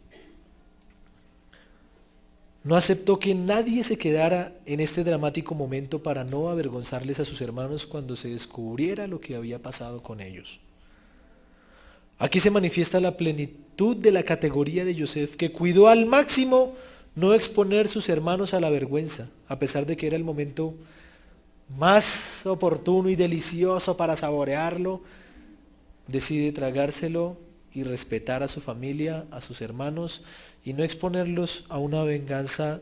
No aceptó que nadie se quedara en este dramático momento para no avergonzarles a sus hermanos cuando se descubriera lo que había pasado con ellos. Aquí se manifiesta la plenitud de la categoría de Yosef, que cuidó al máximo no exponer sus hermanos a la vergüenza, a pesar de que era el momento más oportuno y delicioso para saborearlo, decide tragárselo y respetar a su familia, a sus hermanos, y no exponerlos a una venganza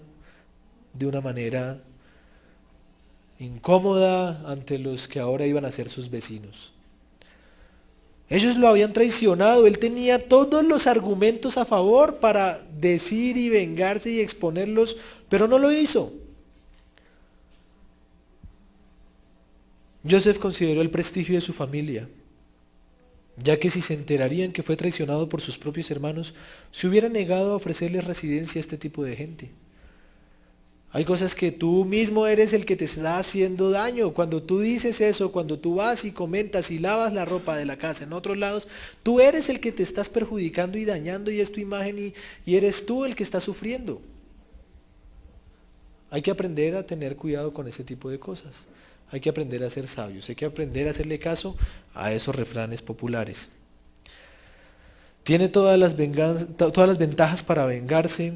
de una manera incómoda ante los que ahora iban a ser sus vecinos. Ellos lo habían traicionado, él tenía todos los argumentos a favor para decir y vengarse y exponerlos, pero no lo hizo. Yosef consideró el prestigio de su familia, ya que si se enterarían que fue traicionado por sus propios hermanos, se hubiera negado a ofrecerles residencia a este tipo de gente. Hay cosas que tú mismo eres el que te está haciendo daño. Cuando tú dices eso, cuando tú vas y comentas y lavas la ropa de la casa en otros lados, tú eres el que te estás perjudicando y dañando y es tu imagen y eres tú el que está sufriendo. Hay que aprender a tener cuidado con ese tipo de cosas. Hay que aprender a ser sabios, hay que aprender a hacerle caso a esos refranes populares. Tiene todas las ventajas para vengarse,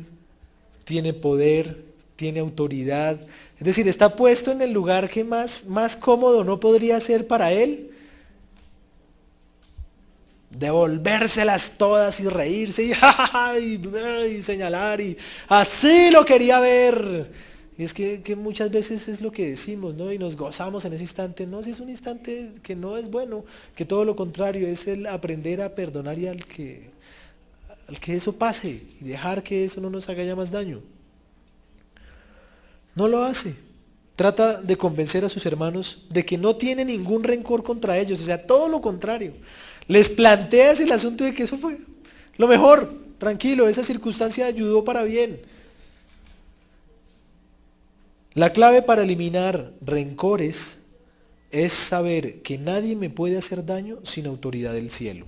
tiene poder, tiene autoridad, es decir, está puesto en el lugar que más cómodo no podría ser para él. Devolvérselas todas y reírse y señalar y así lo quería ver. Y es que muchas veces es lo que decimos, ¿no? Y nos gozamos en ese instante. No, si es un instante que no es bueno, que todo lo contrario, es el aprender a perdonar y al que eso pase y dejar que eso no nos haga ya más daño. No lo hace. Trata de convencer a sus hermanos de que no tiene ningún rencor contra ellos, o sea, todo lo contrario. Les planteas el asunto de que eso fue lo mejor, tranquilo, esa circunstancia ayudó para bien. La clave para eliminar rencores es saber que nadie me puede hacer daño sin autoridad del cielo.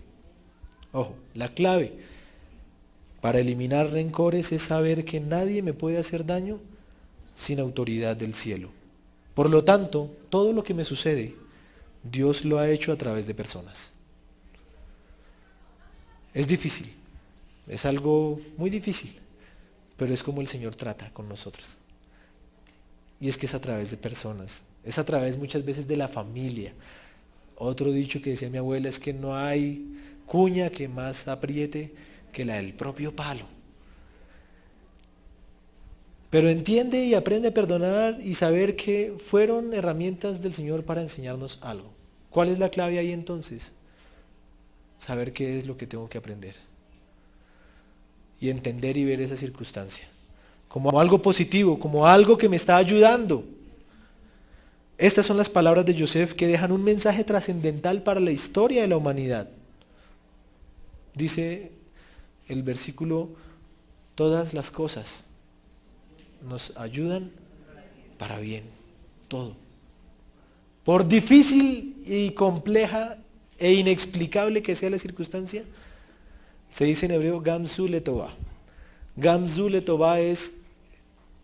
Ojo, la clave para eliminar rencores es saber que nadie me puede hacer daño sin autoridad del cielo. Por lo tanto, todo lo que me sucede, Dios lo ha hecho a través de personas. Es difícil, es algo muy difícil, pero es como el Señor trata con nosotros. Y es que es a través de personas, es a través muchas veces de la familia. Otro dicho que decía mi abuela es que no hay cuña que más apriete que la del propio palo. Pero entiende y aprende a perdonar y saber que fueron herramientas del Señor para enseñarnos algo. ¿Cuál es la clave ahí entonces? Saber qué es lo que tengo que aprender. Y entender y ver esa circunstancia como algo positivo, como algo que me está ayudando. Estas son las palabras de Yosef que dejan un mensaje trascendental para la historia de la humanidad. Dice el versículo, todas las cosas nos ayudan para bien, todo. Por difícil y compleja e inexplicable que sea la circunstancia, se dice en hebreo, Gamzu letová. Gamzu letová es,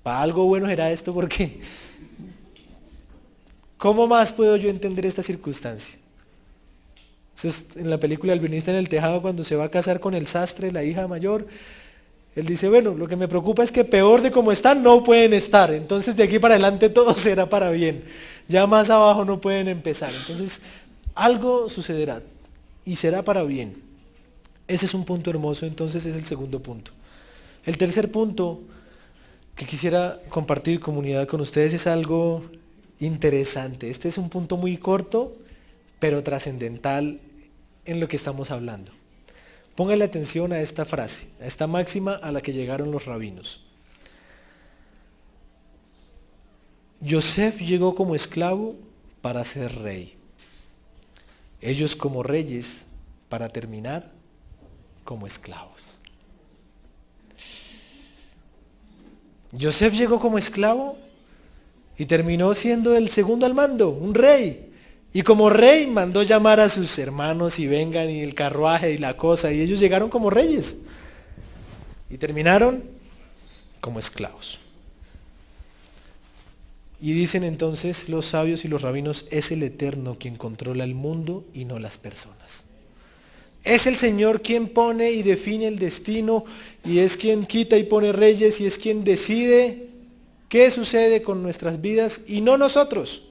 para algo bueno será esto, porque ¿cómo más puedo yo entender esta circunstancia? Eso es en la película El violinista en el tejado, cuando se va a casar con el sastre, la hija mayor. Él dice, bueno, lo que me preocupa es que peor de como están no pueden estar. Entonces de aquí para adelante todo será para bien. Ya más abajo no pueden empezar. Entonces algo sucederá y será para bien. Ese es un punto hermoso, entonces es el segundo punto. El tercer punto que quisiera compartir, comunidad, con ustedes es algo interesante. Este es un punto muy corto, pero trascendental en lo que estamos hablando. Póngale atención a esta frase, a esta máxima a la que llegaron los rabinos. Yosef llegó como esclavo para ser rey. Ellos como reyes para terminar como esclavos. Yosef llegó como esclavo y terminó siendo el segundo al mando, un rey. Y como rey mandó llamar a sus hermanos y vengan y el carruaje y la cosa. Y ellos llegaron como reyes. Y terminaron como esclavos. Y dicen entonces los sabios y los rabinos, es el Eterno quien controla el mundo y no las personas. Es el Señor quien pone y define el destino y es quien quita y pone reyes y es quien decide qué sucede con nuestras vidas y no nosotros.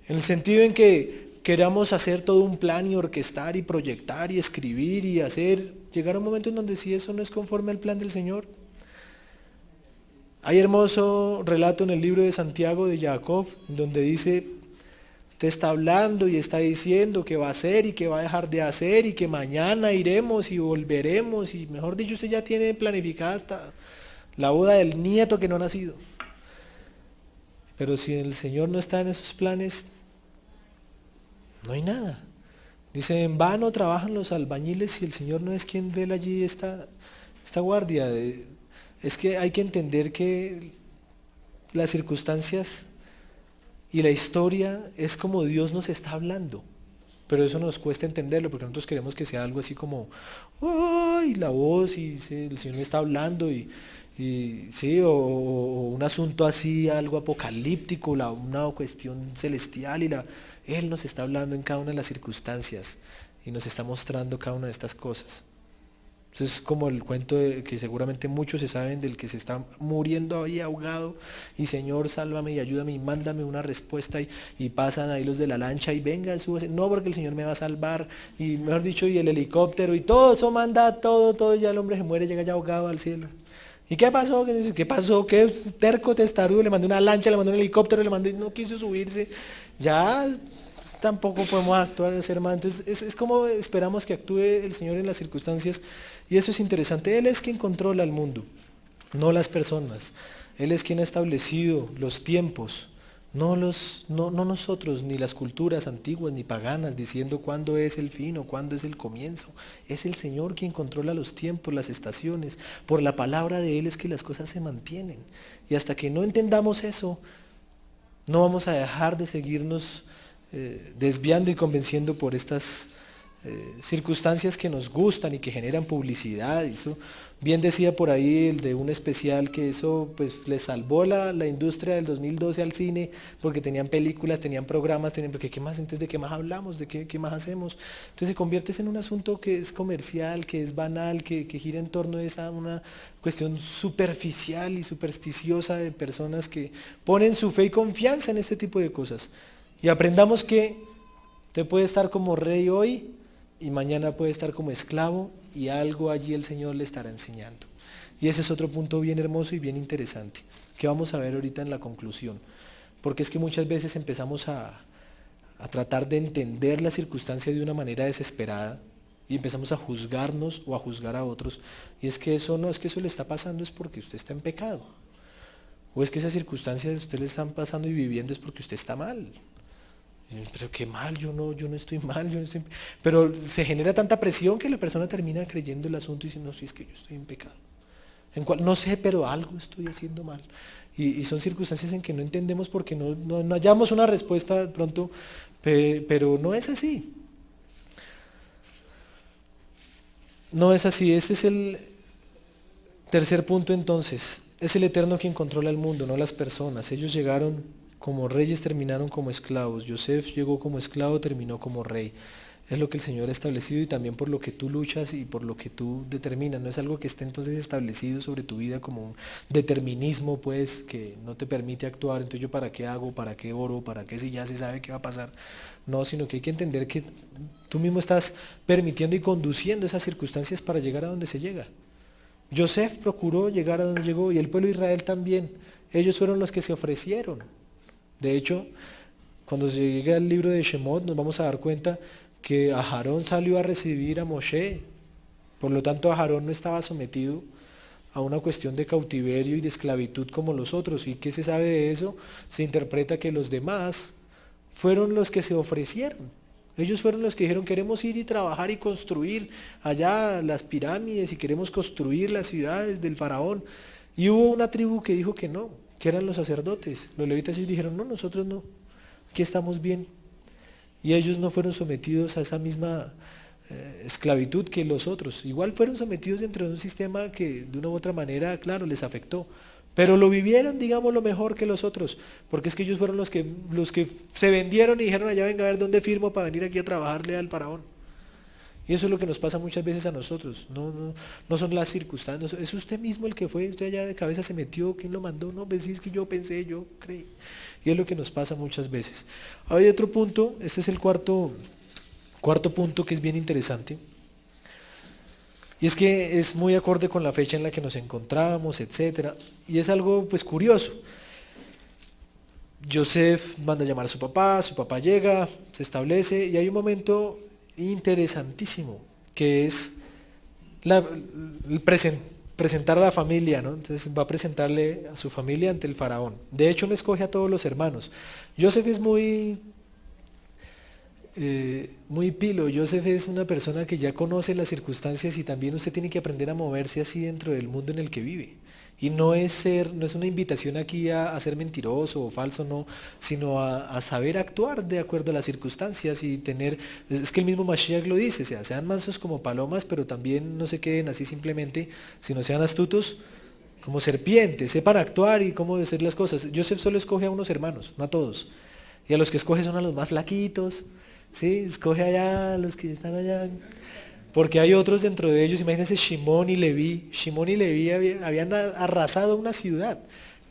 En el sentido en que queramos hacer todo un plan y orquestar y proyectar y escribir y hacer, llegar a un momento en donde si eso no es conforme al plan del Señor. Hay hermoso relato en el libro de Santiago de Jacob, en donde dice, usted está hablando y está diciendo que va a hacer y que va a dejar de hacer y que mañana iremos y volveremos y mejor dicho usted ya tiene planificada hasta la boda del nieto que no ha nacido. Pero si el Señor no está en esos planes, no hay nada. Dice, en vano trabajan los albañiles si el Señor no es quien vela allí esta guardia. Es que hay que entender que las circunstancias y la historia es como Dios nos está hablando. Pero eso nos cuesta entenderlo porque nosotros queremos que sea algo así como, ¡ay! La voz y sí, el Señor me está hablando y sí, o un asunto así, algo apocalíptico, una cuestión celestial Él nos está hablando en cada una de las circunstancias y nos está mostrando cada una de estas cosas. Entonces es como el cuento que seguramente muchos se saben del que se está muriendo ahí ahogado y Señor sálvame y ayúdame y mándame una respuesta y pasan ahí los de la lancha y vengan, súbase, no porque el Señor me va a salvar y mejor dicho y el helicóptero y todo eso manda todo ya el hombre se muere, llega ya ahogado al cielo. ¿Y qué pasó? ¿Qué pasó? ¿Qué terco testarudo? Le mandé una lancha, le mandé un helicóptero, no quiso subirse. Ya tampoco podemos actuar, hacer más. Entonces es como esperamos que actúe el Señor en las circunstancias y eso es interesante. Él es quien controla el mundo, no las personas. Él es quien ha establecido los tiempos, no nosotros, ni las culturas antiguas ni paganas, diciendo cuándo es el fin o cuándo es el comienzo. Es el Señor quien controla los tiempos, las estaciones. Por la palabra de Él es que las cosas se mantienen. Y hasta que no entendamos eso, no vamos a dejar de seguirnos desviando y convenciendo por estas circunstancias que nos gustan y que generan publicidad. Eso, bien decía por ahí el de un especial que eso pues le salvó la industria del 2012 al cine porque tenían películas, tenían programas, porque ¿qué más? Entonces ¿de qué más hablamos? ¿De qué más hacemos? Entonces se convierte en un asunto que es comercial, que es banal, que gira en torno a una cuestión superficial y supersticiosa de personas que ponen su fe y confianza en este tipo de cosas. Y aprendamos que usted puede estar como rey hoy y mañana puede estar como esclavo y algo allí el Señor le estará enseñando. Y ese es otro punto bien hermoso y bien interesante, que vamos a ver ahorita en la conclusión. Porque es que muchas veces empezamos a tratar de entender la circunstancia de una manera desesperada y empezamos a juzgarnos o a juzgar a otros. Y es que eso no, es que eso le está pasando es porque usted está en pecado. O es que esas circunstancias usted le están pasando y viviendo es porque usted está mal. Pero qué mal, yo no estoy mal, yo no estoy... Pero se genera tanta presión que la persona termina creyendo el asunto y diciendo, no, si es que yo estoy en pecado. No sé, pero algo estoy haciendo mal. Y son circunstancias en que no entendemos porque no hallamos una respuesta de pronto, pero no es así. No es así. Este es el tercer punto entonces. Es el Eterno quien controla el mundo, no las personas. Ellos llegaron como reyes, terminaron como esclavos. Yosef llegó como esclavo, terminó como rey. Es lo que el Señor ha establecido y también por lo que tú luchas y por lo que tú determinas. No es algo que esté entonces establecido sobre tu vida como un determinismo, pues, que no te permite actuar. Entonces, ¿yo para qué hago? ¿Para qué oro? ¿Para qué si ya se sabe qué va a pasar? No, sino que hay que entender que tú mismo estás permitiendo y conduciendo esas circunstancias para llegar a donde se llega. Yosef procuró llegar a donde llegó y el pueblo de Israel también. Ellos fueron los que se ofrecieron. De hecho, cuando se llegue al libro de Shemot nos vamos a dar cuenta que Aarón salió a recibir a Moshe. Por lo tanto, Aarón no estaba sometido a una cuestión de cautiverio y de esclavitud como los otros. ¿Y qué se sabe de eso? Se interpreta que los demás fueron los que se ofrecieron. Ellos fueron los que dijeron, queremos ir y trabajar y construir allá las pirámides y queremos construir las ciudades del faraón. Y hubo una tribu que dijo que no, que eran los sacerdotes. Los levitas ellos dijeron, no, nosotros no, aquí estamos bien. Y ellos no fueron sometidos a esa misma esclavitud que los otros. Igual fueron sometidos dentro de un sistema que de una u otra manera, claro, les afectó. Pero lo vivieron, digamos, lo mejor que los otros, porque es que ellos fueron los que se vendieron y dijeron, allá venga a ver dónde firmo para venir aquí a trabajarle al faraón. Y eso es lo que nos pasa muchas veces a nosotros, no son las circunstancias, es usted mismo el que fue, usted allá de cabeza se metió, ¿quién lo mandó? No, pues sí, es que yo pensé, yo creí. Y es lo que nos pasa muchas veces. Hay otro punto, este es el cuarto punto que es bien interesante. Y es que es muy acorde con la fecha en la que nos encontramos, etcétera. Y es algo pues curioso. Yosef manda a llamar a su papá llega, se establece y hay un momento interesantísimo que es el presentar a la familia, ¿no? Entonces va a presentarle a su familia ante el faraón. De hecho no escoge a todos los hermanos. Yosef es muy pilo. Yosef es una persona que ya conoce las circunstancias y también usted tiene que aprender a moverse así dentro del mundo en el que vive. Y no es una invitación aquí a ser mentiroso o falso, no, sino a saber actuar de acuerdo a las circunstancias y es que el mismo Mashiach lo dice, o sea, sean mansos como palomas, pero también no se queden así simplemente, sino sean astutos como serpientes, sepan actuar y cómo hacer las cosas. Yosef solo escoge a unos hermanos, no a todos. Y a los que escoge son a los más flaquitos. Sí, escoge allá los que están allá. Porque hay otros dentro de ellos, imagínense Shimón y Leví. Shimón y Leví habían arrasado una ciudad.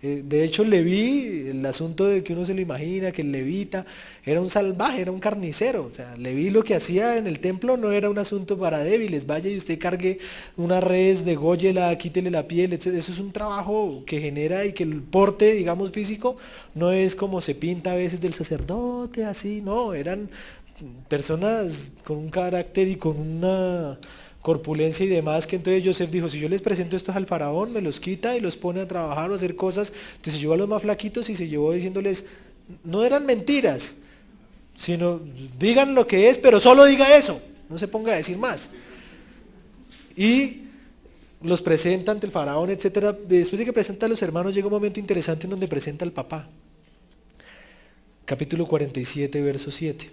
De hecho, Leví, el asunto de que uno se lo imagina, que el levita era un salvaje, era un carnicero. O sea, Leví lo que hacía en el templo no era un asunto para débiles. Vaya y usted cargue una res, degóyela, quítele la piel, etc. Eso es un trabajo que genera y que el porte, digamos, físico, no es como se pinta a veces del sacerdote, así, no, eran personas con un carácter y con una corpulencia y demás, que entonces Yosef dijo, si yo les presento estos al faraón, me los quita y los pone a trabajar o a hacer cosas. Entonces se llevó a los más flaquitos y se llevó diciéndoles, no eran mentiras, sino digan lo que es, pero solo diga eso, no se ponga a decir más. Y los presenta ante el faraón, etcétera. Después de que presenta a los hermanos, llega un momento interesante en donde presenta al papá. Capítulo 47, verso 7.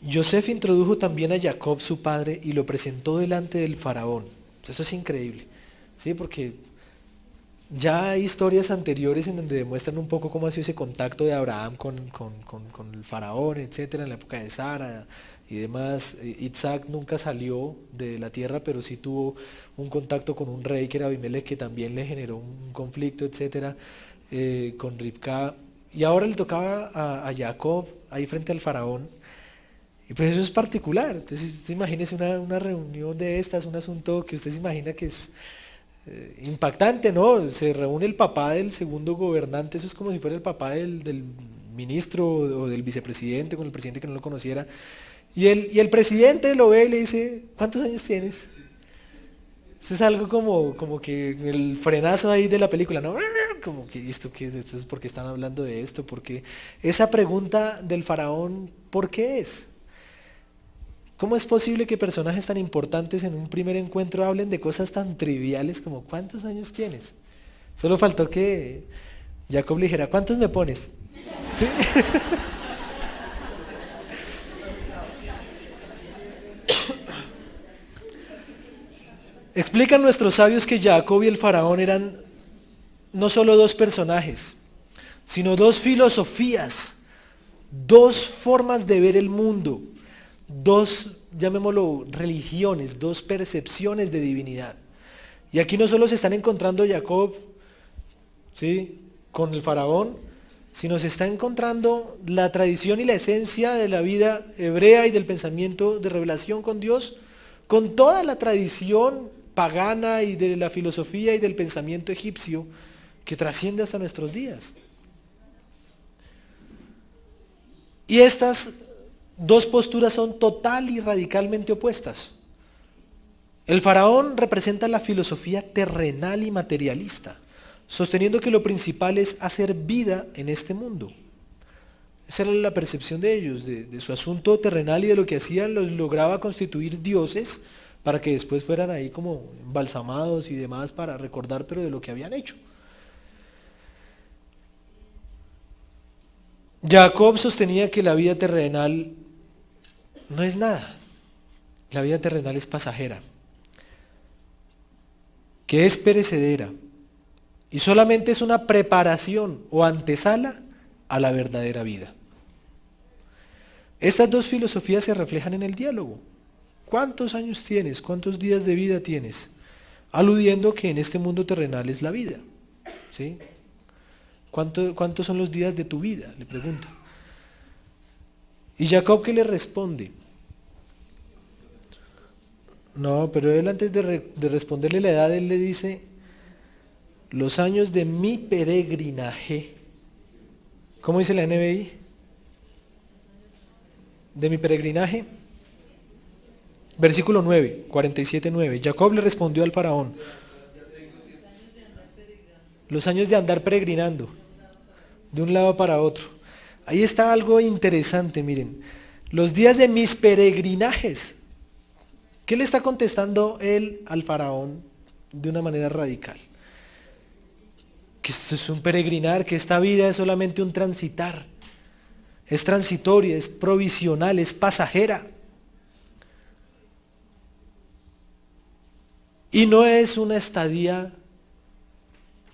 Yosef introdujo también a Jacob su padre y lo presentó delante del faraón. Eso es increíble, ¿sí? Porque ya hay historias anteriores en donde demuestran un poco cómo ha sido ese contacto de Abraham con el faraón, etcétera, en la época de Sara y demás. Isaac nunca salió de la tierra, pero sí tuvo un contacto con un rey que era Abimelech, que también le generó un conflicto, etcétera, con Ribca. Y ahora le tocaba a Jacob ahí frente al faraón. Y pues eso es particular. Entonces, imagínese una reunión de estas, un asunto que usted se imagina que es impactante, ¿no? Se reúne el papá del segundo gobernante, eso es como si fuera el papá del ministro o del vicepresidente con el presidente que no lo conociera. Y el presidente lo ve y le dice, ¿cuántos años tienes? Eso es algo como que el frenazo ahí de la película, ¿no? Como que esto, ¿qué es esto? ¿Es porque están hablando de esto? Porque esa pregunta del faraón, ¿por qué es? ¿Cómo es posible que personajes tan importantes en un primer encuentro hablen de cosas tan triviales como ¿cuántos años tienes? Solo faltó que Jacob le dijera, ¿cuántos me pones? ¿Sí? Explican nuestros sabios que Jacob y el faraón eran no solo dos personajes, sino dos filosofías, dos formas de ver el mundo, dos, llamémoslo, religiones, dos percepciones de divinidad. Y aquí no solo se están encontrando Jacob, ¿sí?, con el faraón, sino se está encontrando la tradición y la esencia de la vida hebrea y del pensamiento de revelación con Dios, con toda la tradición pagana y de la filosofía y del pensamiento egipcio que trasciende hasta nuestros días. Y estas dos posturas son total y radicalmente opuestas. El faraón representa la filosofía terrenal y materialista, sosteniendo que lo principal es hacer vida en este mundo. Esa era la percepción de ellos, de su asunto terrenal y de lo que hacían, los lograba constituir dioses para que después fueran ahí como embalsamados y demás para recordar, pero de lo que habían hecho. Jacob sostenía que la vida terrenal no es nada, la vida terrenal es pasajera, que es perecedera y solamente es una preparación o antesala a la verdadera vida. Estas dos filosofías se reflejan en el diálogo. ¿Cuántos años tienes? ¿Cuántos días de vida tienes? Aludiendo que en este mundo terrenal es la vida, ¿sí? ¿Cuántos son los días de tu vida?, le pregunta. ¿Y Jacob qué le responde? No, pero él antes de responderle la edad, él le dice, los años de mi peregrinaje. ¿Cómo dice la NBI? De mi peregrinaje. Versículo 9, 47:9. Jacob le respondió al faraón, los años de andar peregrinando, de un lado para otro. Ahí está algo interesante, miren. Los días de mis peregrinajes. ¿Qué le está contestando él al faraón de una manera radical? Que esto es un peregrinar, que esta vida es solamente un transitar. Es transitoria, es provisional, es pasajera. Y no es una estadía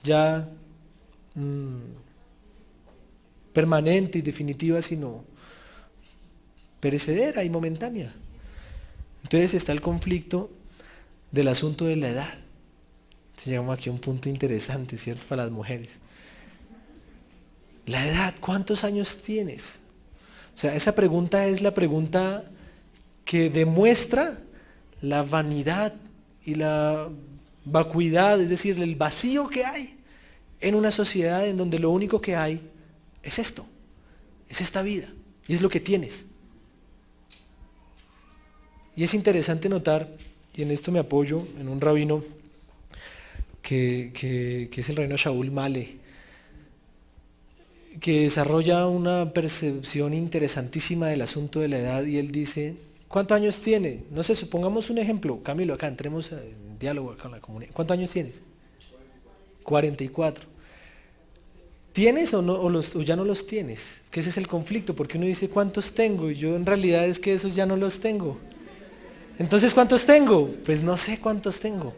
ya permanente y definitiva, sino perecedera y momentánea. Entonces está el conflicto del asunto de la edad. Llegamos aquí a un punto interesante, ¿cierto?, para las mujeres. La edad, ¿cuántos años tienes? O sea, esa pregunta es la pregunta que demuestra la vanidad y la vacuidad, es decir, el vacío que hay en una sociedad en donde lo único que hay es esto, es esta vida, y es lo que tienes. Y es interesante notar, y en esto me apoyo en un rabino que es el rabino Shaul Male, que desarrolla una percepción interesantísima del asunto de la edad, y él dice, ¿cuántos años tiene? No sé, supongamos un ejemplo, Camilo, acá entremos en diálogo acá en la comunidad. ¿Cuántos años tienes? 44. ¿Tienes o, no, o ya no los tienes? Que ese es el conflicto, porque uno dice, ¿cuántos tengo? Y yo en realidad es que esos ya no los tengo. Entonces, ¿cuántos tengo? Pues no sé cuántos tengo.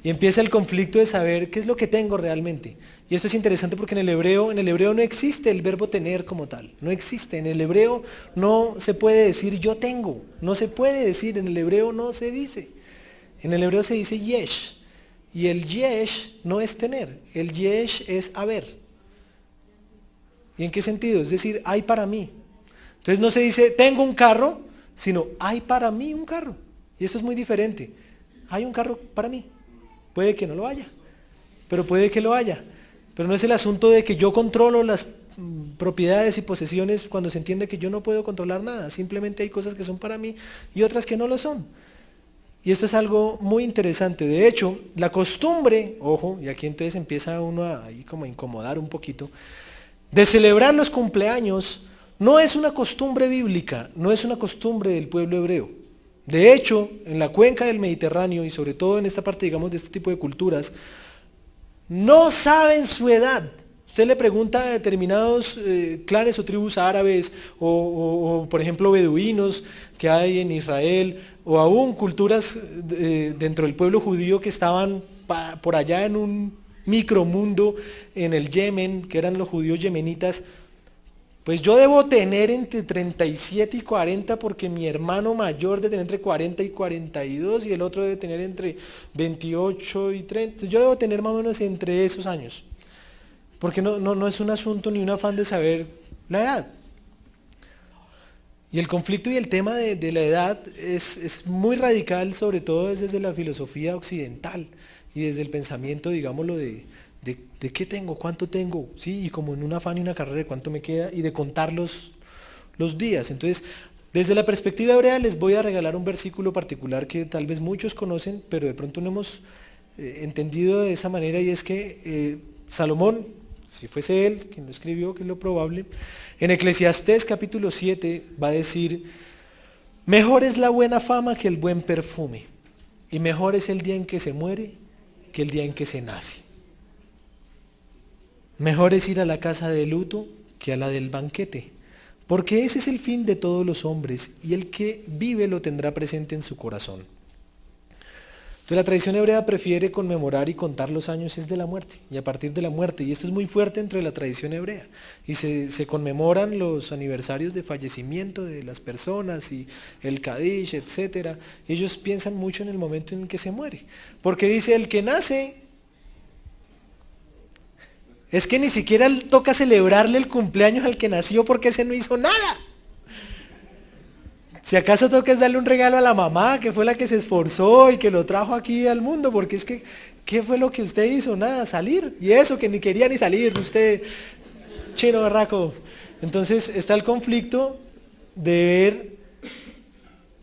Y empieza el conflicto de saber qué es lo que tengo realmente. Y esto es interesante porque en el hebreo no existe el verbo tener como tal. No existe. En el hebreo no se puede decir yo tengo. No se puede decir. En el hebreo no se dice. En el hebreo se dice yesh. Y el yesh no es tener. El yesh es haber. ¿Y en qué sentido? Es decir, hay para mí. Entonces no se dice tengo un carro, sino hay para mí un carro. Y esto es muy diferente. Hay un carro para mí. Puede que no lo haya, pero puede que lo haya. Pero no es el asunto de que yo controlo las propiedades y posesiones cuando se entiende que yo no puedo controlar nada. Simplemente hay cosas que son para mí y otras que no lo son. Y esto es algo muy interesante. De hecho, la costumbre, ojo, y aquí entonces empieza uno ahí como a incomodar un poquito, de celebrar los cumpleaños no es una costumbre bíblica, no es una costumbre del pueblo hebreo. De hecho, en la cuenca del Mediterráneo y sobre todo en esta parte, digamos, de este tipo de culturas, no saben su edad. Usted le pregunta a determinados clanes o tribus árabes o, por ejemplo, beduinos que hay en Israel o aún culturas dentro del pueblo judío que estaban por allá en un micromundo en el Yemen, que eran los judíos yemenitas. Pues yo debo tener entre 37 y 40 porque mi hermano mayor debe tener entre 40 y 42 y el otro debe tener entre 28 y 30. Yo debo tener más o menos entre esos años. Porque no es un asunto ni un afán de saber la edad. Y el conflicto y el tema de la edad es muy radical, sobre todo desde la filosofía occidental y desde el pensamiento, digámoslo, de qué tengo, cuánto tengo, ¿sí? Y como en un afán y una carrera de cuánto me queda y de contar los días. Entonces, desde la perspectiva hebrea les voy a regalar un versículo particular que tal vez muchos conocen, pero de pronto no hemos entendido de esa manera, y es que Salomón, si fuese él quien lo escribió, que es lo probable, en Eclesiastés capítulo 7 va a decir: mejor es la buena fama que el buen perfume, y mejor es el día en que se muere que el día en que se nace. Mejor es ir a la casa de luto que a la del banquete, porque ese es el fin de todos los hombres, y el que vive lo tendrá presente en su corazón. Entonces la tradición hebrea prefiere conmemorar y contar los años es de la muerte, y a partir de la muerte, y esto es muy fuerte entre la tradición hebrea, y se conmemoran los aniversarios de fallecimiento de las personas, y el Kadish, etc. Ellos piensan mucho en el momento en que se muere, porque dice: el que nace, es que ni siquiera toca celebrarle el cumpleaños al que nació porque ese no hizo nada. Si acaso toca es darle un regalo a la mamá, que fue la que se esforzó y que lo trajo aquí al mundo, porque es que, ¿qué fue lo que usted hizo? Nada, salir. Y eso, que ni quería ni salir, usted, chino barraco. Entonces está el conflicto de ver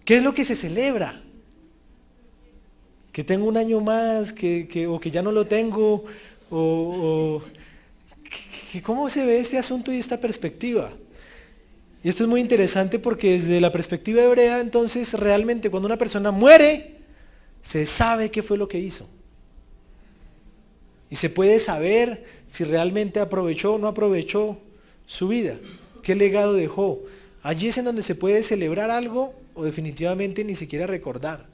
qué es lo que se celebra. Que tengo un año más, o que ya no lo tengo, o ¿cómo se ve este asunto y esta perspectiva? Y esto es muy interesante porque desde la perspectiva hebrea, entonces realmente cuando una persona muere, se sabe qué fue lo que hizo. Y se puede saber si realmente aprovechó o no aprovechó su vida, qué legado dejó. Allí es en donde se puede celebrar algo o definitivamente ni siquiera recordar.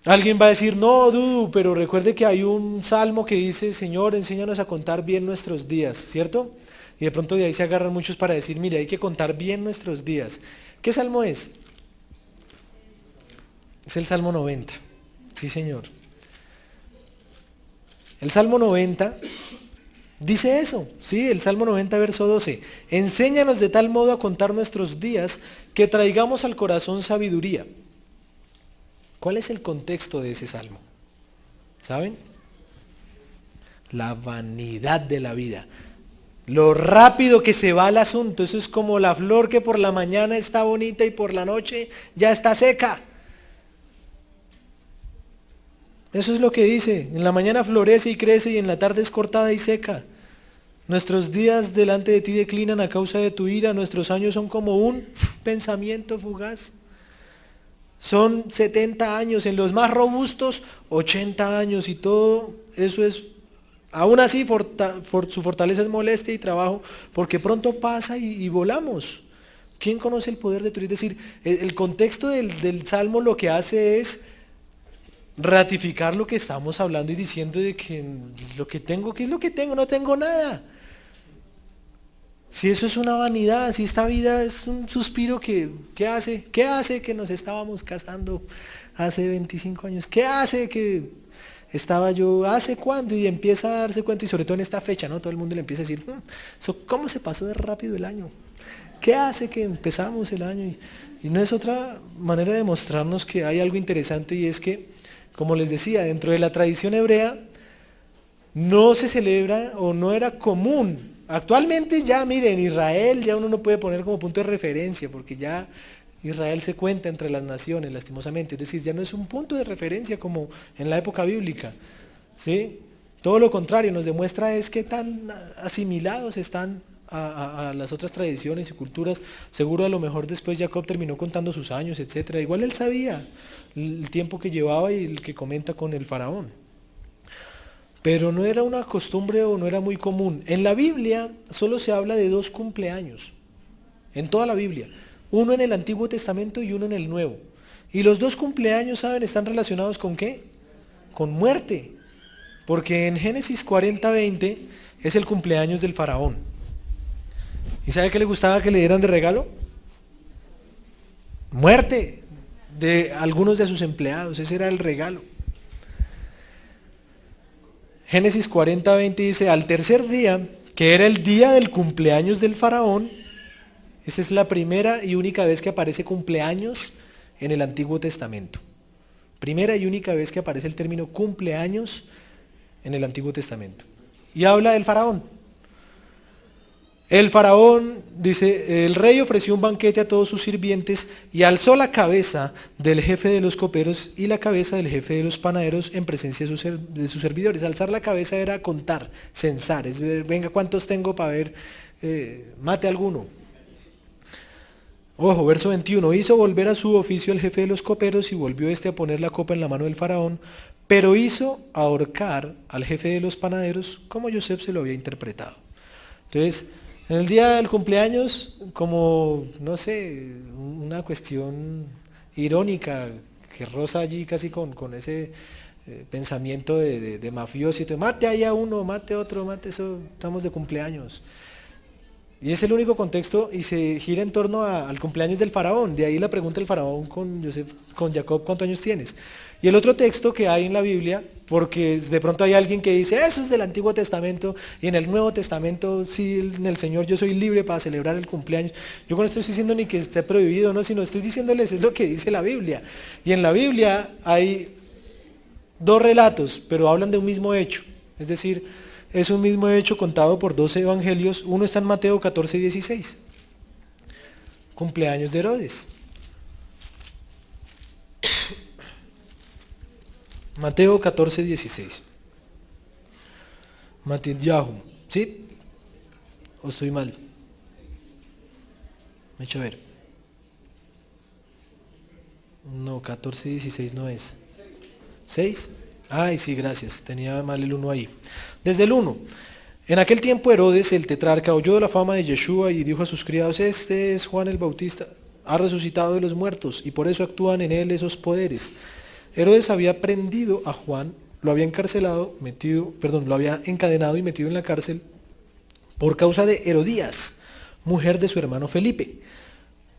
Alguien va a decir: no, Dudu, pero recuerde que hay un salmo que dice: Señor, enséñanos a contar bien nuestros días, ¿cierto? Y de pronto de ahí se agarran muchos para decir: mire, hay que contar bien nuestros días. ¿Qué salmo es? Es el Salmo 90. Sí, señor. El Salmo 90 dice eso, ¿sí? El Salmo 90, verso 12. Enséñanos de tal modo a contar nuestros días que traigamos al corazón sabiduría. ¿Cuál es el contexto de ese salmo? ¿Saben? La vanidad de la vida. Lo rápido que se va el asunto. Eso es como la flor que por la mañana está bonita y por la noche ya está seca. Eso es lo que dice. En la mañana florece y crece y en la tarde es cortada y seca. Nuestros días delante de ti declinan a causa de tu ira. Nuestros años son como un pensamiento fugaz. Son 70 años, en los más robustos 80 años, y todo eso es, aún así su fortaleza es molestia y trabajo, porque pronto pasa y volamos. ¿Quién conoce el poder de tu? Es decir, el contexto del Salmo lo que hace es ratificar lo que estamos hablando y diciendo de que lo que tengo, ¿qué es lo que tengo? No tengo nada. Si eso es una vanidad, si esta vida es un suspiro, ¿qué hace? ¿Qué hace que nos estábamos casando hace 25 años? ¿Qué hace que estaba yo, ¿hace cuándo? Y empieza a darse cuenta, y sobre todo en esta fecha, ¿no? Todo el mundo le empieza a decir, ¿cómo se pasó de rápido el año? ¿Qué hace que empezamos el año? Y no es otra manera de mostrarnos que hay algo interesante, y es que, como les decía, dentro de la tradición hebrea, no se celebra o no era común. Actualmente ya, miren, Israel ya uno no puede poner como punto de referencia, porque ya Israel se cuenta entre las naciones, lastimosamente. Es decir, ya no es un punto de referencia como en la época bíblica, ¿sí? Todo lo contrario, nos demuestra es que tan asimilados están a las otras tradiciones y culturas. Seguro a lo mejor después Jacob terminó contando sus años, etcétera. Igual él sabía el tiempo que llevaba y el que comenta con el faraón. Pero no era una costumbre o no era muy común. En la Biblia solo se habla de 2 cumpleaños, en toda la Biblia. Uno en el Antiguo Testamento y uno en el Nuevo. Y los 2 cumpleaños, ¿saben? Están relacionados ¿con qué? Con muerte. Porque en Génesis 40:20 es el cumpleaños del faraón. ¿Y sabe qué le gustaba que le dieran de regalo? Muerte de algunos de sus empleados. Ese era el regalo. Génesis 40:20 dice, al tercer día, que era el día del cumpleaños del faraón. Esta es la primera y única vez que aparece cumpleaños en el Antiguo Testamento. Primera y única vez que aparece el término cumpleaños en el Antiguo Testamento. Y habla del faraón. El faraón, dice, el rey ofreció un banquete a todos sus sirvientes y alzó la cabeza del jefe de los coperos y la cabeza del jefe de los panaderos en presencia de sus servidores. Alzar la cabeza era contar, censar, es ver, venga, ¿cuántos tengo para ver? Mate alguno. Ojo, verso 21, hizo volver a su oficio el jefe de los coperos y volvió a poner la copa en la mano del faraón, pero hizo ahorcar al jefe de los panaderos como Yosef se lo había interpretado. Entonces, en el día del cumpleaños, como, no sé, una cuestión irónica que roza allí casi con ese pensamiento de mafioso, y mate allá uno, mate otro, mate eso, estamos de cumpleaños. Y es el único contexto y se gira en torno al cumpleaños del faraón. De ahí la pregunta del faraón con Jacob, ¿cuántos años tienes? Y el otro texto que hay en la Biblia, porque de pronto hay alguien que dice, eso es del Antiguo Testamento, y en el Nuevo Testamento, sí, en el Señor yo soy libre para celebrar el cumpleaños. Yo no estoy diciendo ni que esté prohibido, no, sino estoy diciéndoles es lo que dice la Biblia. Y en la Biblia hay 2 relatos, pero hablan de un mismo hecho. Es decir, es un mismo hecho contado por 2 evangelios. Uno está en Mateo 14:16. Cumpleaños de Herodes. Mateo 14:16. Matidyahu. ¿Sí? ¿O estoy mal? Me echo a ver. No, 14:16 no es. ¿6? Ay, sí, gracias. Tenía mal el 1 ahí. Desde el 1. En aquel tiempo Herodes, el tetrarca, oyó de la fama de Yeshua y dijo a sus criados, este es Juan el Bautista, ha resucitado de los muertos y por eso actúan en él esos poderes. Herodes había prendido a Juan, lo había lo había encadenado y metido en la cárcel por causa de Herodías, mujer de su hermano Felipe,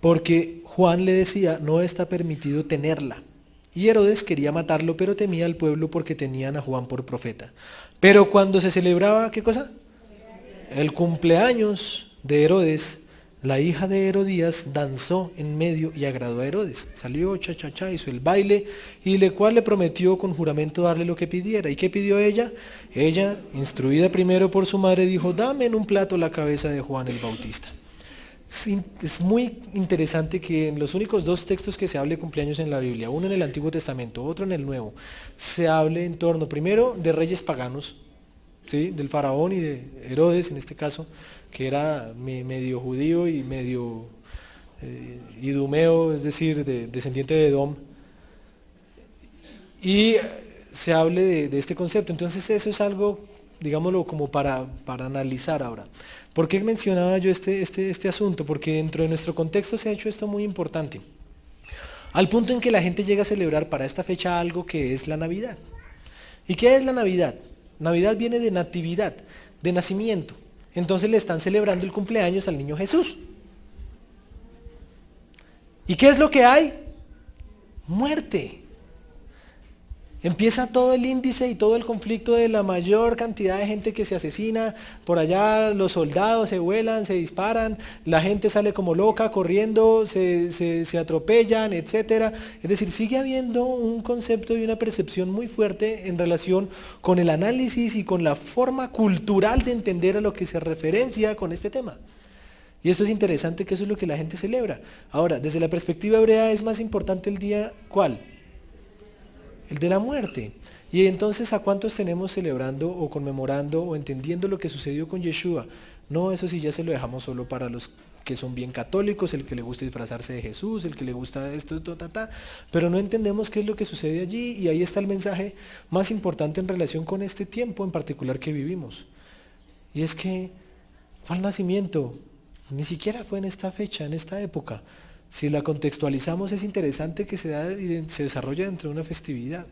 porque Juan le decía, no está permitido tenerla. Y Herodes quería matarlo, pero temía al pueblo porque tenían a Juan por profeta. Pero cuando se celebraba, ¿qué cosa? El cumpleaños de Herodes, la hija de Herodías danzó en medio y agradó a Herodes. Salió, hizo el baile, y le cual le prometió con juramento darle lo que pidiera. ¿Y qué pidió ella? Ella, instruida primero por su madre, dijo, dame en un plato la cabeza de Juan el Bautista. Es muy interesante que en los únicos 2 textos que se hable de cumpleaños en la Biblia, uno en el Antiguo Testamento, otro en el Nuevo, se hable en torno, primero, de reyes paganos, ¿sí? Del faraón y de Herodes, en este caso, que era medio judío y medio idumeo, es decir, descendiente de Edom, y se hable de este concepto. Entonces eso es algo, digámoslo, como para analizar ahora. ¿Por qué mencionaba yo este asunto? Porque dentro de nuestro contexto se ha hecho esto muy importante, al punto en que la gente llega a celebrar para esta fecha algo que es la Navidad. ¿Y qué es la Navidad? Navidad viene de natividad, de nacimiento. Entonces le están celebrando el cumpleaños al niño Jesús. ¿Y qué es lo que hay? Muerte. Empieza todo el índice y todo el conflicto de la mayor cantidad de gente que se asesina, por allá los soldados se vuelan, se disparan, la gente sale como loca corriendo, se atropellan, etcétera. Es decir, sigue habiendo un concepto y una percepción muy fuerte en relación con el análisis y con la forma cultural de entender a lo que se referencia con este tema. Y esto es interesante, que eso es lo que la gente celebra. Ahora, desde la perspectiva hebrea, ¿es más importante el día cuál? El de la muerte. Y entonces, ¿a cuántos tenemos celebrando o conmemorando o entendiendo lo que sucedió con Yeshua? No, eso sí ya se lo dejamos solo para los que son bien católicos, el que le gusta disfrazarse de Jesús, el que le gusta esto, pero no entendemos qué es lo que sucede allí, y ahí está el mensaje más importante en relación con este tiempo en particular que vivimos. Y es que, ¿cuál nacimiento? Ni siquiera fue en esta fecha, en esta época. Si la contextualizamos, es interesante que se desarrolla dentro de una festividad.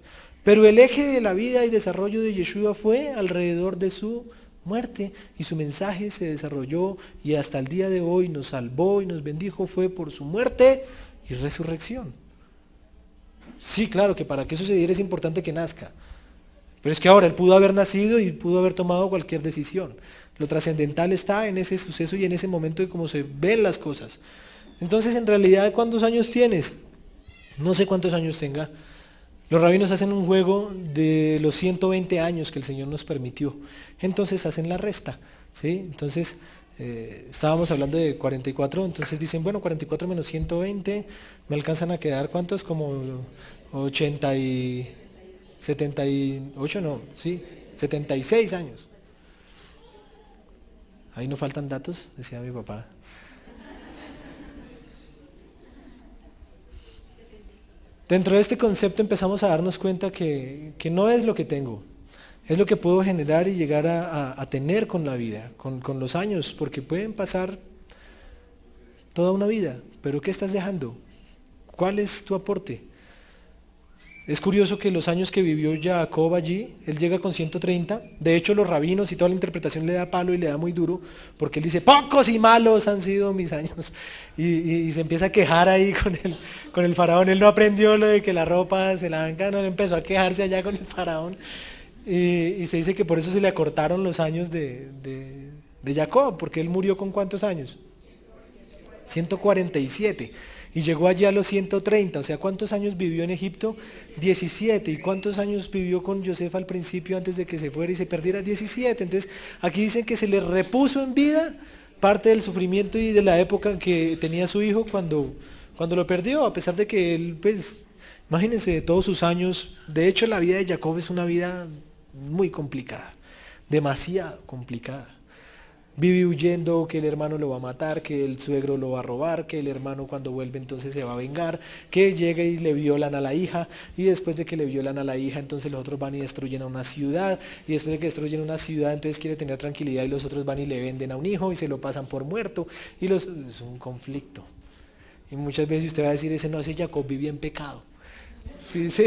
Pero el eje de la vida y desarrollo de Yeshua fue alrededor de su muerte, y su mensaje se desarrolló y hasta el día de hoy nos salvó y nos bendijo fue por su muerte y resurrección. Sí, claro que para que eso sucediera es importante que nazca. Pero es que ahora él pudo haber nacido y pudo haber tomado cualquier decisión. Lo trascendental está en ese suceso y en ese momento de cómo se ven las cosas. Entonces, en realidad, ¿cuántos años tienes? No sé cuántos años tenga. Los rabinos hacen un juego de los 120 años que el Señor nos permitió. Entonces hacen la resta, ¿sí? Entonces, estábamos hablando de 44, entonces dicen, bueno, 44 menos 120, me alcanzan a quedar, ¿cuántos? Como 80 y 78, no, sí, 76 años. Ahí no faltan datos, decía mi papá. Dentro de este concepto empezamos a darnos cuenta que no es lo que tengo, es lo que puedo generar y llegar a tener con la vida, con los años, porque pueden pasar toda una vida, pero ¿qué estás dejando? ¿Cuál es tu aporte? Es curioso que los años que vivió Jacob allí, él llega con 130, de hecho los rabinos y toda la interpretación le da palo y le da muy duro, porque él dice, pocos y malos han sido mis años, y se empieza a quejar ahí con el faraón. Él no aprendió lo de que la ropa se la banca, no, él empezó a quejarse allá con el faraón, y se dice que por eso se le acortaron los años de Jacob, porque él murió con ¿cuántos años? 147. Y llegó allí a los 130, o sea, ¿cuántos años vivió en Egipto? 17. ¿Y cuántos años vivió con José al principio antes de que se fuera y se perdiera? 17. Entonces, aquí dicen que se le repuso en vida parte del sufrimiento y de la época en que tenía su hijo cuando lo perdió, a pesar de que él, pues, imagínense, de todos sus años. De hecho, la vida de Jacob es una vida muy complicada, demasiado complicada. Vive huyendo, que el hermano lo va a matar, que el suegro lo va a robar, que el hermano cuando vuelve entonces se va a vengar, que llega y le violan a la hija, y después de que le violan a la hija, entonces los otros van y destruyen a una ciudad, y después de que destruyen una ciudad, entonces quiere tener tranquilidad y los otros van y le venden a un hijo y se lo pasan por muerto, es un conflicto. Y muchas veces usted va a decir, ese Jacob vivía en pecado. Sí, sí.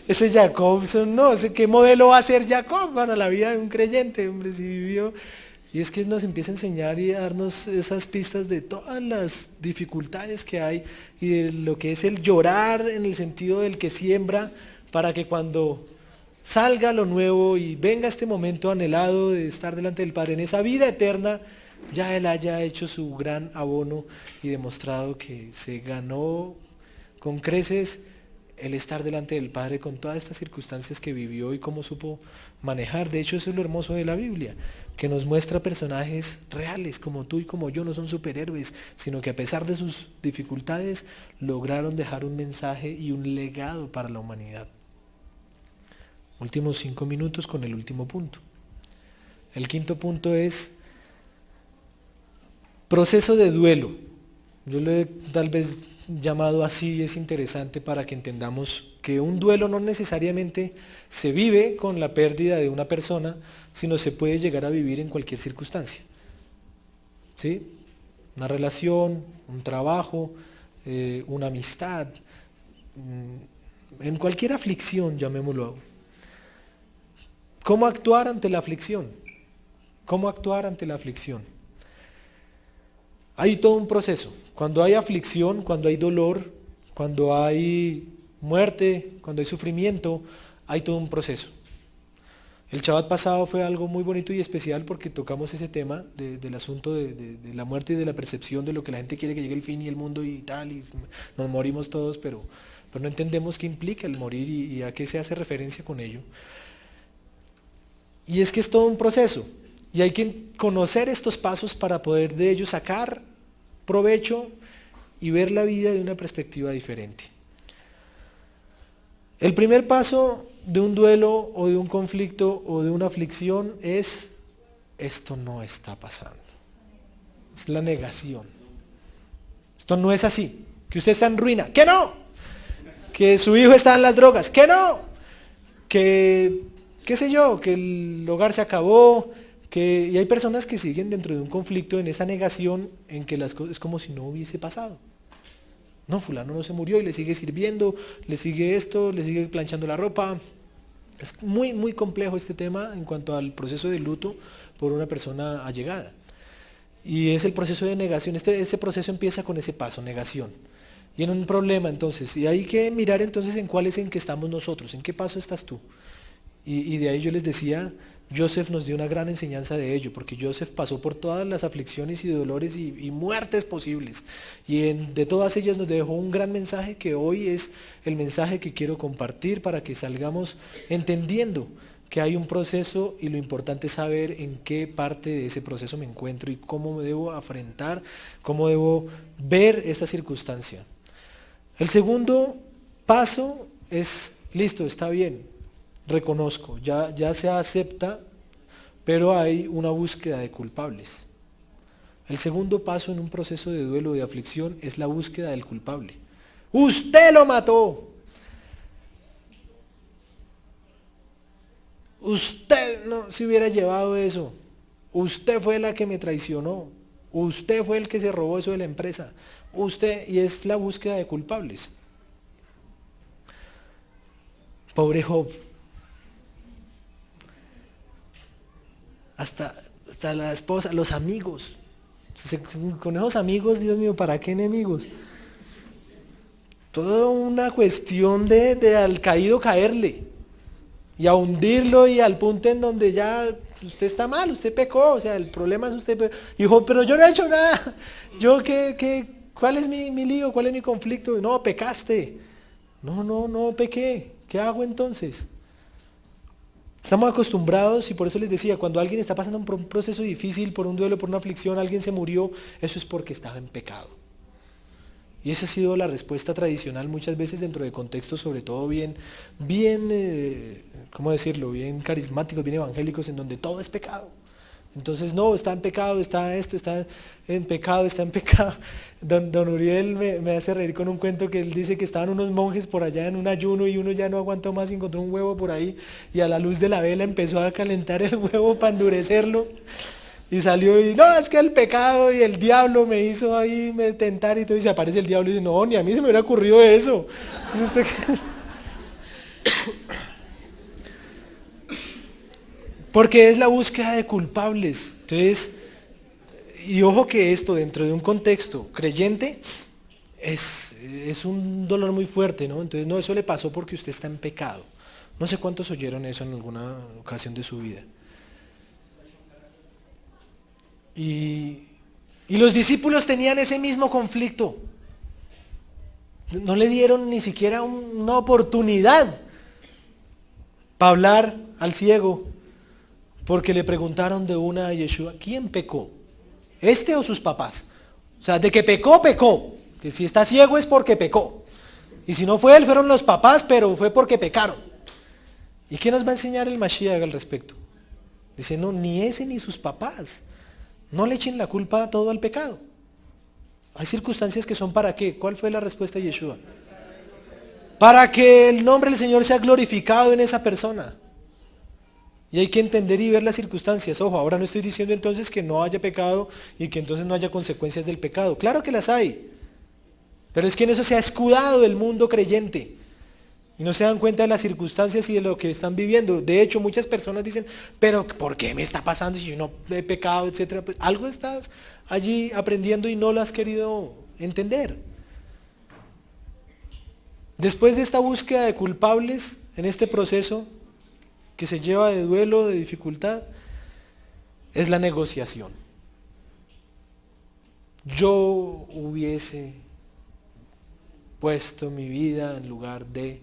Ese Jacob, no, ¿qué modelo va a ser Jacob para la vida de un creyente, hombre, si vivió? Y es que nos empieza a enseñar y a darnos esas pistas de todas las dificultades que hay y de lo que es el llorar en el sentido del que siembra, para que cuando salga lo nuevo y venga este momento anhelado de estar delante del Padre en esa vida eterna, ya Él haya hecho su gran abono y demostrado que se ganó con creces el estar delante del Padre con todas estas circunstancias que vivió y cómo supo manejar. De hecho, eso es lo hermoso de la Biblia, que nos muestra personajes reales como tú y como yo, no son superhéroes, sino que a pesar de sus dificultades lograron dejar un mensaje y un legado para la humanidad. Últimos 5 minutos con el último punto. El quinto punto es proceso de duelo. Yo lo he tal vez llamado así y es interesante para que entendamos que un duelo no necesariamente se vive con la pérdida de una persona, sino se puede llegar a vivir en cualquier circunstancia. ¿Sí? Una relación, un trabajo, una amistad, en cualquier aflicción, llamémoslo. ¿Cómo actuar ante la aflicción? ¿Cómo actuar ante la aflicción? Hay todo un proceso. Cuando hay aflicción, cuando hay dolor, cuando hay muerte, cuando hay sufrimiento, hay todo un proceso. El Shabbat pasado fue algo muy bonito y especial porque tocamos ese tema del asunto de la muerte y de la percepción de lo que la gente quiere que llegue el fin y el mundo y tal, y nos morimos todos, pero no entendemos qué implica el morir y a qué se hace referencia con ello. Y es que es todo un proceso y hay que conocer estos pasos para poder de ellos sacar provecho y ver la vida de una perspectiva diferente. El primer paso de un duelo o de un conflicto o de una aflicción es: esto no está pasando. Es la negación. Esto no es así. Que usted está en ruina. ¡Que no! Que su hijo está en las drogas. ¡Que no! Que, qué sé yo, que el hogar se acabó. Y hay personas que siguen dentro de un conflicto en esa negación en que las cosas es como si no hubiese pasado. No, fulano no se murió y le sigue sirviendo, le sigue esto, le sigue planchando la ropa. Es muy, muy complejo este tema en cuanto al proceso de luto por una persona allegada. Y es el proceso de negación. Ese proceso empieza con ese paso, negación. Y en un problema entonces, y hay que mirar entonces en cuál es en que estamos nosotros, en qué paso estás tú. Y de ahí yo les decía, Joseph nos dio una gran enseñanza de ello, porque Joseph pasó por todas las aflicciones y dolores y muertes posibles. Y de todas ellas nos dejó un gran mensaje que hoy es el mensaje que quiero compartir para que salgamos entendiendo que hay un proceso y lo importante es saber en qué parte de ese proceso me encuentro y cómo me debo afrontar, cómo debo ver esta circunstancia. El segundo paso es, listo, está bien. Reconozco, ya se acepta, pero hay una búsqueda de culpables. El segundo paso en un proceso de duelo o de aflicción es la búsqueda del culpable. ¡Usted lo mató! Usted no se hubiera llevado eso. Usted fue la que me traicionó. Usted fue el que se robó eso de la empresa. Usted, y es la búsqueda de culpables. Pobre Job. Hasta la esposa, los amigos. Con esos amigos, Dios mío, ¿para qué enemigos? Toda una cuestión de al caído caerle y a hundirlo y al punto en donde ya usted está mal, usted pecó, o sea, el problema es usted. Dijo, pero yo no he hecho nada. Yo ¿cuál es mi lío? ¿Cuál es mi conflicto? No, pecaste. No pequé. ¿Qué hago entonces? Estamos acostumbrados y por eso les decía, cuando alguien está pasando por un proceso difícil, por un duelo, por una aflicción, alguien se murió, eso es porque estaba en pecado. Y esa ha sido la respuesta tradicional muchas veces dentro de contextos sobre todo bien, ¿cómo decirlo? Bien carismáticos, bien evangélicos, en donde todo es pecado. Entonces, no, está en pecado, está esto, está en pecado, está en pecado. Don Uriel me hace reír con un cuento que él dice que estaban unos monjes por allá en un ayuno y uno ya no aguantó más y encontró un huevo por ahí y a la luz de la vela empezó a calentar el huevo para endurecerlo y salió y, no, es que el pecado y el diablo me hizo ahí me tentar y todo, y se aparece el diablo y dice, no, ni a mí se me hubiera ocurrido eso. Porque es la búsqueda de culpables. Entonces, y ojo que esto dentro de un contexto creyente es un dolor muy fuerte, ¿no? Entonces, no, eso le pasó porque usted está en pecado. No sé cuántos oyeron eso en alguna ocasión de su vida. Y los discípulos tenían ese mismo conflicto. No le dieron ni siquiera una oportunidad para hablar al ciego. Porque le preguntaron de una a Yeshua, ¿quién pecó? ¿Este o sus papás? O sea, de que pecó, pecó. Que si está ciego es porque pecó. Y si no fue él, fueron los papás, pero fue porque pecaron. ¿Y qué nos va a enseñar el Mashiach al respecto? Dice, no, ni ese ni sus papás. No le echen la culpa todo al pecado. Hay circunstancias que son para qué. ¿Cuál fue la respuesta de Yeshua? Para que el nombre del Señor sea glorificado en esa persona. Y hay que entender y ver las circunstancias. Ojo, ahora no estoy diciendo entonces que no haya pecado y que entonces no haya consecuencias del pecado. Claro que las hay. Pero es que en eso se ha escudado el mundo creyente. Y no se dan cuenta de las circunstancias y de lo que están viviendo. De hecho, muchas personas dicen, pero ¿por qué me está pasando si yo no he pecado, etcétera? Pues algo estás allí aprendiendo y no lo has querido entender. Después de esta búsqueda de culpables en este proceso que se lleva de duelo, de dificultad, es la negociación. Yo hubiese puesto mi vida en lugar de,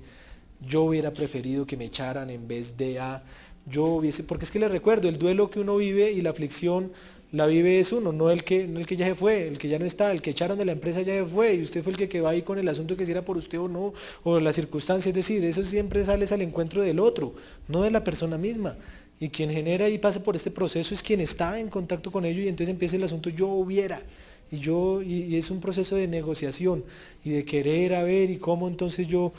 yo hubiera preferido que me echaran en vez de a, yo hubiese, porque es que les recuerdo, el duelo que uno vive y la aflicción la vive es uno, no el que ya se fue, el que ya no está, el que echaron de la empresa ya se fue y usted fue el que quedó ahí con el asunto que si era por usted o no, o la circunstancia, es decir, eso siempre sale al encuentro del otro, no de la persona misma. Y quien genera y pasa por este proceso es quien está en contacto con ello y entonces empieza el asunto yo hubiera. Y es un proceso de negociación y de querer a ver y cómo entonces yo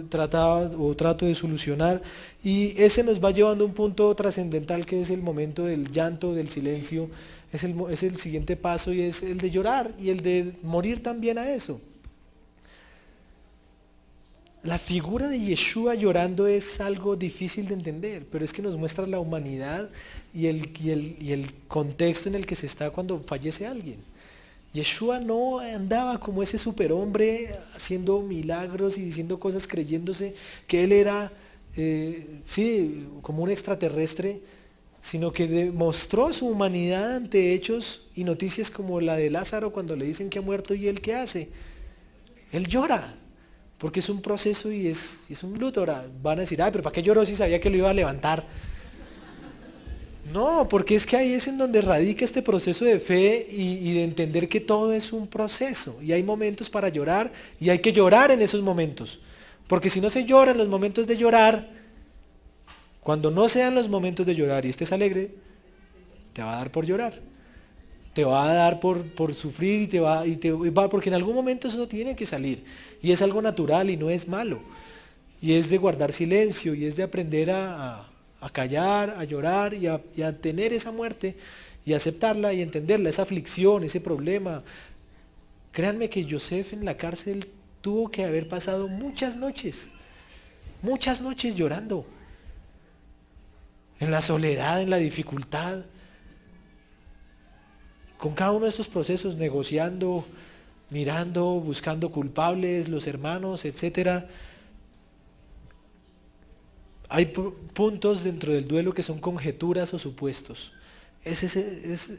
trataba o trato de solucionar. Y ese nos va llevando a un punto trascendental que es el momento del llanto, del silencio, es el siguiente paso y es el de llorar y el de morir también a eso. La figura de Yeshua llorando es algo difícil de entender, pero es que nos muestra la humanidad y el contexto en el que se está cuando fallece alguien. Yeshua no andaba como ese superhombre haciendo milagros y diciendo cosas creyéndose que él era, sí, como un extraterrestre, sino que demostró su humanidad ante hechos y noticias como la de Lázaro cuando le dicen que ha muerto y él ¿qué hace? Él llora. Porque es un proceso y es un luto. Ahora van a decir, pero ¿para qué lloró si sabía que lo iba a levantar? No, porque es que ahí es en donde radica este proceso de fe y de entender que todo es un proceso. Y hay momentos para llorar y hay que llorar en esos momentos. Porque si no se llora en los momentos de llorar, cuando no sean los momentos de llorar y estés alegre, te va a dar por llorar. Te va a dar por sufrir porque en algún momento eso tiene que salir y es algo natural y no es malo y es de guardar silencio y es de aprender a callar, a llorar y a tener esa muerte y aceptarla y entenderla, esa aflicción, ese problema. Créanme que Yosef en la cárcel tuvo que haber pasado muchas noches llorando, en la soledad, en la dificultad, con cada uno de estos procesos, negociando, mirando, buscando culpables, los hermanos, etcétera. Hay puntos dentro del duelo que son conjeturas o supuestos.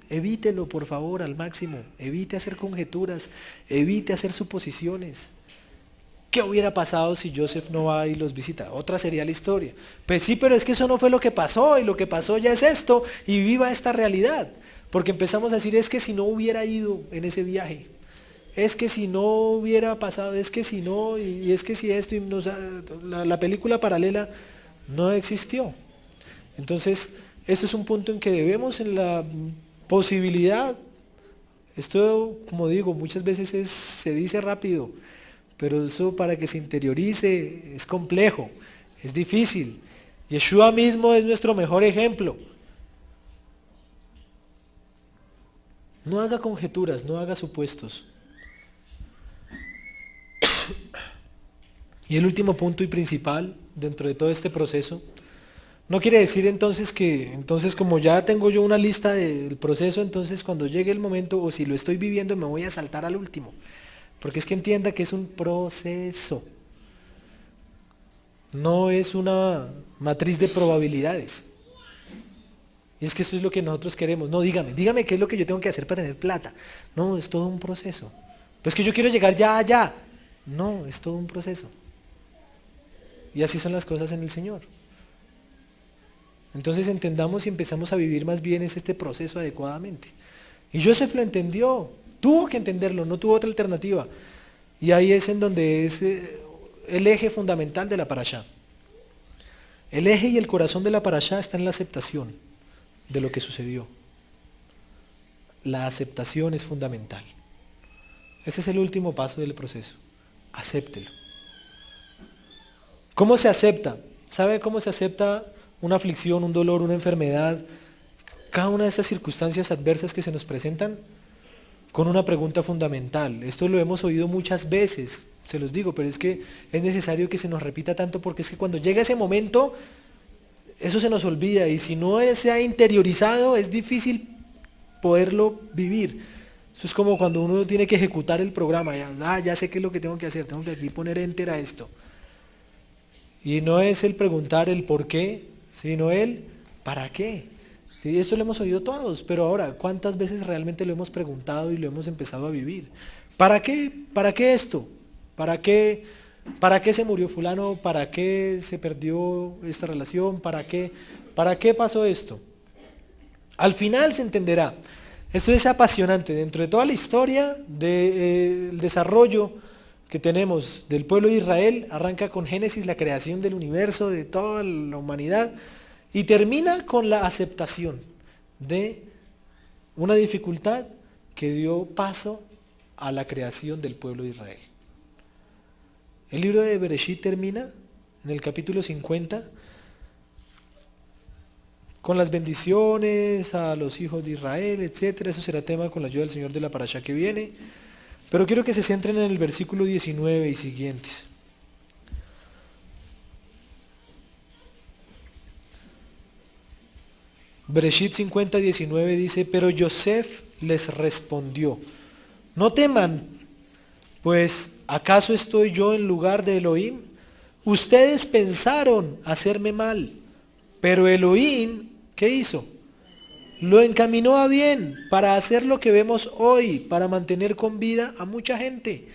Evítelo, por favor, al máximo. Evite hacer conjeturas, evite hacer suposiciones. ¿Qué hubiera pasado si Joseph no va y los visita? Otra sería la historia. Pues sí, pero es que eso no fue lo que pasó y lo que pasó ya es esto y viva esta realidad. Porque empezamos a decir, es que si no hubiera ido en ese viaje, es que si no hubiera pasado, es que si no, y es que si esto, y la película paralela no existió. Entonces, esto es un punto en que debemos en la posibilidad, esto como digo, muchas veces se dice rápido, pero eso para que se interiorice es complejo, es difícil. Yeshua mismo es nuestro mejor ejemplo. No haga conjeturas, no haga supuestos. Y el último punto y principal dentro de todo este proceso, no quiere decir entonces que, como ya tengo yo una lista del proceso, entonces cuando llegue el momento o si lo estoy viviendo me voy a saltar al último. Porque es que entienda que es un proceso. No es una matriz de probabilidades. Y es que eso es lo que nosotros queremos. No, dígame qué es lo que yo tengo que hacer para tener plata. No, es todo un proceso. Pues que yo quiero llegar ya allá. No, es todo un proceso. Y así son las cosas en el Señor. Entonces entendamos y empezamos a vivir más bien este proceso adecuadamente. Y Joseph lo entendió, tuvo que entenderlo, no tuvo otra alternativa. Y ahí es en donde es el eje fundamental de la parashá. El eje y el corazón de la parashá está en la aceptación de lo que sucedió. La aceptación es fundamental. Ese es el último paso del proceso. Acéptelo. ¿Cómo se acepta? ¿Sabe cómo se acepta una aflicción, un dolor, una enfermedad? Cada una de estas circunstancias adversas que se nos presentan con una pregunta fundamental. Esto lo hemos oído muchas veces, se los digo, pero es que es necesario que se nos repita tanto porque es que cuando llega ese momento eso se nos olvida y si no se ha interiorizado es difícil poderlo vivir. Eso es como cuando uno tiene que ejecutar el programa, ya sé qué es lo que tengo que hacer, tengo que aquí poner enter a esto. Y no es el preguntar el por qué, sino el para qué. Sí, esto lo hemos oído todos, pero ahora, ¿cuántas veces realmente lo hemos preguntado y lo hemos empezado a vivir? ¿Para qué? ¿Para qué esto? ¿Para qué? ¿Para qué se murió fulano? ¿Para qué se perdió esta relación? ¿Para qué? ¿Para qué pasó esto? Al final se entenderá. Esto es apasionante. Dentro de toda la historia del desarrollo que tenemos del pueblo de Israel, arranca con Génesis, la creación del universo, de toda la humanidad, y termina con la aceptación de una dificultad que dio paso a la creación del pueblo de Israel. El libro de Bereshit termina en el capítulo 50 con las bendiciones a los hijos de Israel, etcétera. Eso será tema con la ayuda del Señor de la parashá que viene. Pero quiero que se centren en el versículo 19 y siguientes. Bereshit 50, 19 dice, pero Yosef les respondió, no teman, pues ¿acaso estoy yo en lugar de Elohim? Ustedes pensaron hacerme mal, pero Elohim, ¿qué hizo? Lo encaminó a bien para hacer lo que vemos hoy, para mantener con vida a mucha gente.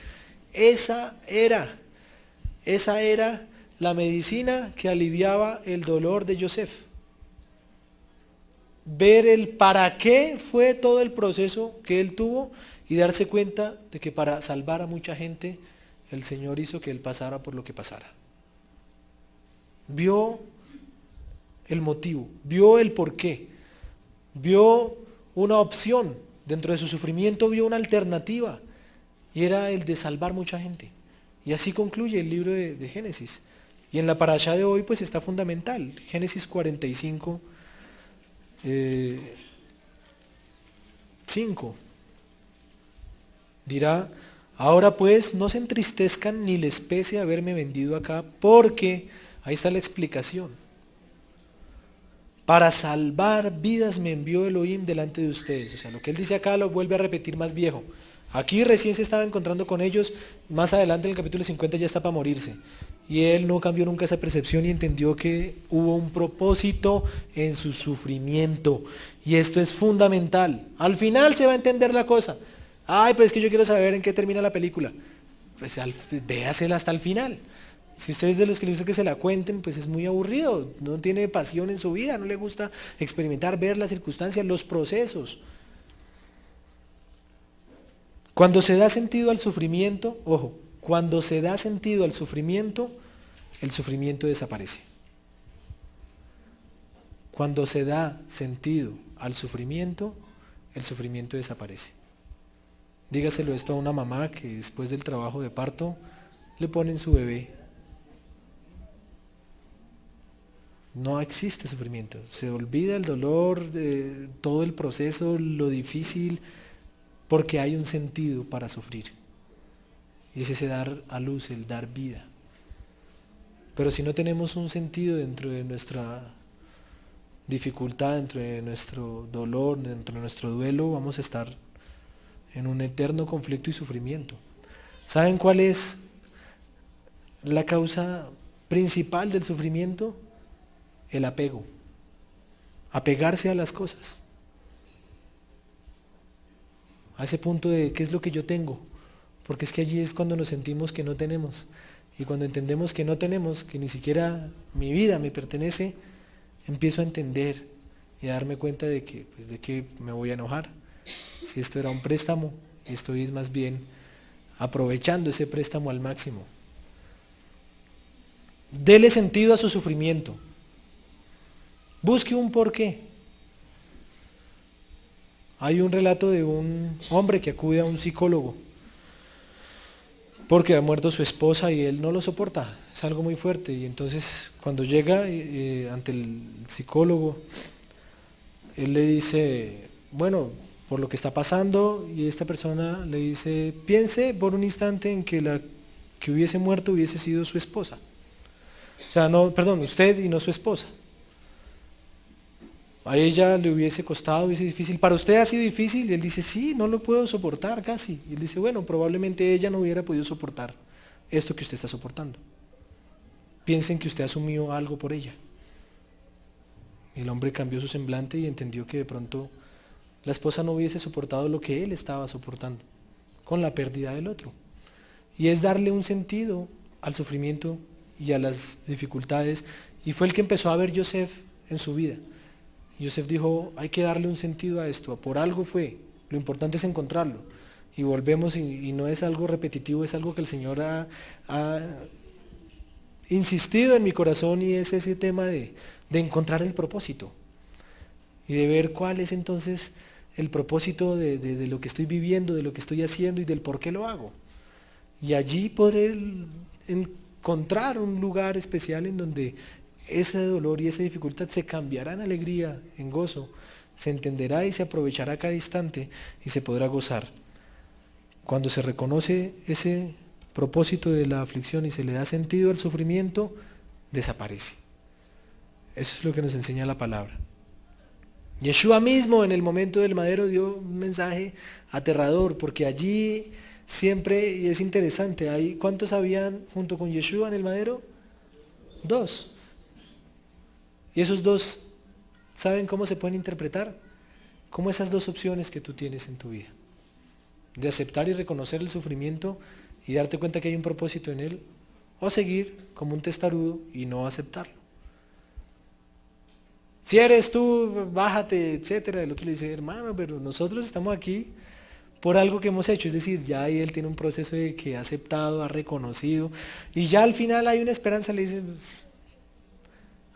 Esa era la medicina que aliviaba el dolor de Yosef. Ver el para qué fue todo el proceso que él tuvo y darse cuenta de que para salvar a mucha gente el Señor hizo que él pasara por lo que pasara. Vio el motivo, vio el porqué, vio una opción, dentro de su sufrimiento vio una alternativa y era el de salvar mucha gente. Y así concluye el libro de Génesis. Y en la parashá de hoy pues está fundamental, Génesis 45, 5. Dirá, ahora pues no se entristezcan ni les pese haberme vendido acá, porque, ahí está la explicación, para salvar vidas me envió Elohim delante de ustedes. O sea, lo que él dice acá lo vuelve a repetir más viejo. Aquí recién se estaba encontrando con ellos, más adelante en el capítulo 50 ya está para morirse. Y él no cambió nunca esa percepción y entendió que hubo un propósito en su sufrimiento. Y esto es fundamental. Al final se va a entender la cosa. Ay, pues es que yo quiero saber en qué termina la película. Pues véasela hasta el final. Si ustedes de los que les gusta que se la cuenten, pues es muy aburrido. No tiene pasión en su vida, no le gusta experimentar, ver las circunstancias, los procesos. Cuando se da sentido al sufrimiento, ojo, cuando se da sentido al sufrimiento, el sufrimiento desaparece. Cuando se da sentido al sufrimiento, el sufrimiento desaparece. Dígaselo esto a una mamá que después del trabajo de parto le ponen su bebé. No existe sufrimiento, se olvida el dolor, de todo el proceso, lo difícil, porque hay un sentido para sufrir. Y es ese dar a luz, el dar vida. Pero si no tenemos un sentido dentro de nuestra dificultad, dentro de nuestro dolor, dentro de nuestro duelo, vamos a estar en un eterno conflicto y sufrimiento. ¿Saben cuál es la causa principal del sufrimiento? El apego. Apegarse a las cosas. A ese punto de qué es lo que yo tengo. Porque es que allí es cuando nos sentimos que no tenemos. Y cuando entendemos que no tenemos, que ni siquiera mi vida me pertenece, empiezo a entender y a darme cuenta de que, pues, de qué me voy a enojar. Si esto era un préstamo, estoy es más bien aprovechando ese préstamo al máximo. Dele sentido a su sufrimiento. Busque un porqué. Hay un relato de un hombre que acude a un psicólogo porque ha muerto su esposa y él no lo soporta, es algo muy fuerte. Y entonces cuando llega ante el psicólogo, él le dice, bueno, por lo que está pasando, y esta persona le dice, piense por un instante en que la que hubiese muerto hubiese sido su esposa. O sea, no, perdón, usted y no su esposa. A ella le hubiese costado, hubiese difícil. ¿Para usted ha sido difícil? Y él dice, sí, no lo puedo soportar casi. Y él dice, bueno, probablemente ella no hubiera podido soportar esto que usted está soportando. Piensen que usted asumió algo por ella. El hombre cambió su semblante y entendió que de pronto la esposa no hubiese soportado lo que él estaba soportando con la pérdida del otro. Y es darle un sentido al sufrimiento y a las dificultades. Y fue el que empezó a ver Yosef en su vida. Yosef dijo, hay que darle un sentido a esto, por algo fue, lo importante es encontrarlo. Y volvemos y no es algo repetitivo, es algo que el Señor ha insistido en mi corazón y es ese tema de encontrar el propósito y de ver cuál es entonces el propósito de lo que estoy viviendo, de lo que estoy haciendo y del por qué lo hago. Y allí poder encontrar un lugar especial en donde ese dolor y esa dificultad se cambiará en alegría, en gozo, se entenderá y se aprovechará a cada instante y se podrá gozar. Cuando se reconoce ese propósito de la aflicción y se le da sentido al sufrimiento, desaparece. Eso es lo que nos enseña la palabra. Yeshua mismo en el momento del madero dio un mensaje aterrador, porque allí siempre, y es interesante, ¿cuántos habían junto con Yeshua en el madero? 2. Y esos 2, ¿saben cómo se pueden interpretar? Como esas 2 opciones que tú tienes en tu vida. De aceptar y reconocer el sufrimiento y darte cuenta que hay un propósito en él, o seguir como un testarudo y no aceptarlo. Si eres tú, bájate, etcétera. El otro le dice, hermano, pero nosotros estamos aquí por algo que hemos hecho. Es decir, ya ahí él tiene un proceso de que ha aceptado, ha reconocido, y ya al final hay una esperanza, le dice, pues,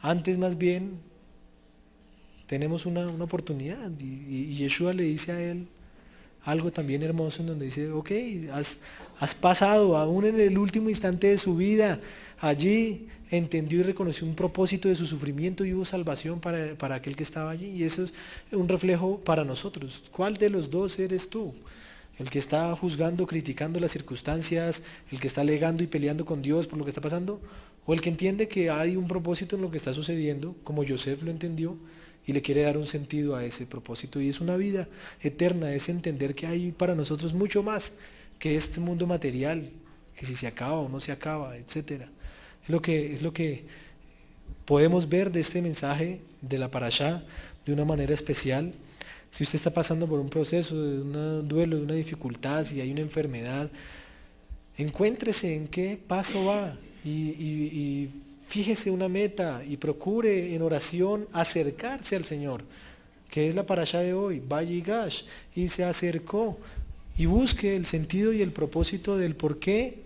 antes más bien tenemos una oportunidad. Y Yeshua le dice a él algo también hermoso en donde dice, ok, has pasado aún en el último instante de su vida, allí entendió y reconoció un propósito de su sufrimiento y hubo salvación para aquel que estaba allí. Y eso es un reflejo para nosotros. ¿Cuál de los 2 eres tú? ¿El que está juzgando, criticando las circunstancias, el que está alegando y peleando con Dios por lo que está pasando? ¿O el que entiende que hay un propósito en lo que está sucediendo, como Yosef lo entendió, y le quiere dar un sentido a ese propósito? Y es una vida eterna, es entender que hay para nosotros mucho más que este mundo material, que si se acaba o no se acaba, etcétera. Es lo que podemos ver de este mensaje de la parashá de una manera especial. Si usted está pasando por un proceso de un duelo, de una dificultad, si hay una enfermedad, encuéntrese en qué paso va y fíjese una meta y procure en oración acercarse al Señor, que es la parashá de hoy, Vayigash, y se acercó y busque el sentido y el propósito del por qué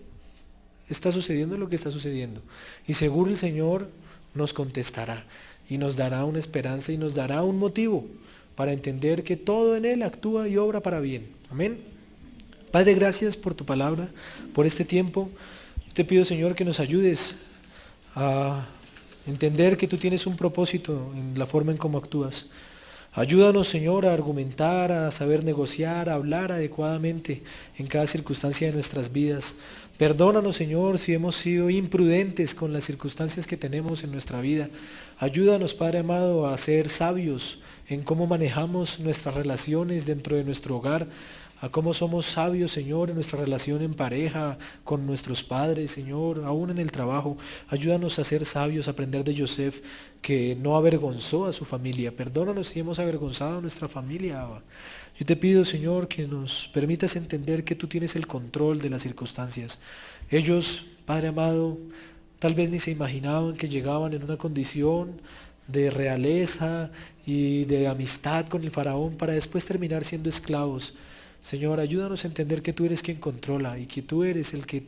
está sucediendo lo que está sucediendo. Y seguro el Señor nos contestará y nos dará una esperanza y nos dará un motivo para entender que todo en Él actúa y obra para bien. Amén. Padre, gracias por tu palabra, por este tiempo. Yo te pido, Señor, que nos ayudes a entender que tú tienes un propósito en la forma en cómo actúas. Ayúdanos, Señor, a argumentar, a saber negociar, a hablar adecuadamente en cada circunstancia de nuestras vidas. Perdónanos, Señor, si hemos sido imprudentes con las circunstancias que tenemos en nuestra vida. Ayúdanos, Padre amado, a ser sabios en cómo manejamos nuestras relaciones dentro de nuestro hogar, a cómo somos sabios, Señor, en nuestra relación en pareja, con nuestros padres, Señor, aún en el trabajo. Ayúdanos a ser sabios, a aprender de Yosef, que no avergonzó a su familia. Perdónanos si hemos avergonzado a nuestra familia, Abba. Yo te pido, Señor, que nos permitas entender que tú tienes el control de las circunstancias. Ellos, Padre amado, tal vez ni se imaginaban que llegaban en una condición de realeza y de amistad con el faraón para después terminar siendo esclavos. Señor, ayúdanos a entender que tú eres quien controla y que tú eres el que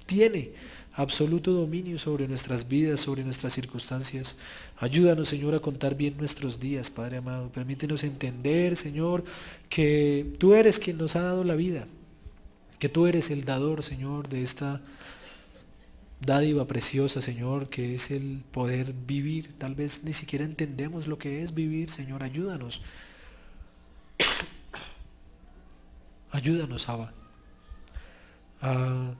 tiene absoluto dominio sobre nuestras vidas, sobre nuestras circunstancias. Ayúdanos, Señor, a contar bien nuestros días, Padre amado. Permítenos entender, Señor, que tú eres quien nos ha dado la vida, que tú eres el dador, Señor, de esta dádiva preciosa, Señor, que es el poder vivir. Tal vez ni siquiera entendemos lo que es vivir, Señor. Ayúdanos. Ayúdanos, Abba, a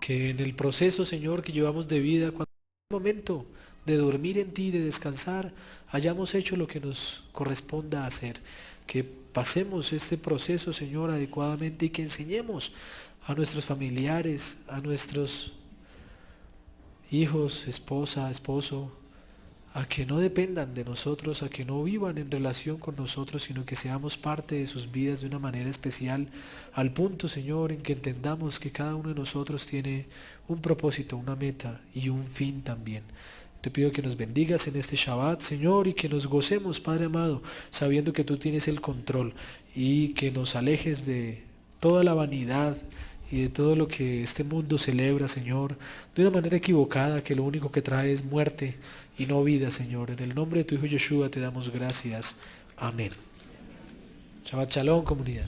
que en el proceso, Señor, que llevamos de vida, cuando es el momento de dormir en ti, de descansar, hayamos hecho lo que nos corresponda hacer. Que pasemos este proceso, Señor, adecuadamente y que enseñemos a nuestros familiares, a nuestros hijos, esposa, esposo, a que no dependan de nosotros, a que no vivan en relación con nosotros, sino que seamos parte de sus vidas de una manera especial, al punto, Señor, en que entendamos que cada uno de nosotros tiene un propósito, una meta y un fin también. Te pido que nos bendigas en este Shabbat, Señor, y que nos gocemos, Padre amado, sabiendo que tú tienes el control, y que nos alejes de toda la vanidad y de todo lo que este mundo celebra, Señor, de una manera equivocada, que lo único que trae es muerte y no vida, Señor. En el nombre de tu Hijo Yeshua te damos gracias. Amén. Shabbat Shalom, comunidad.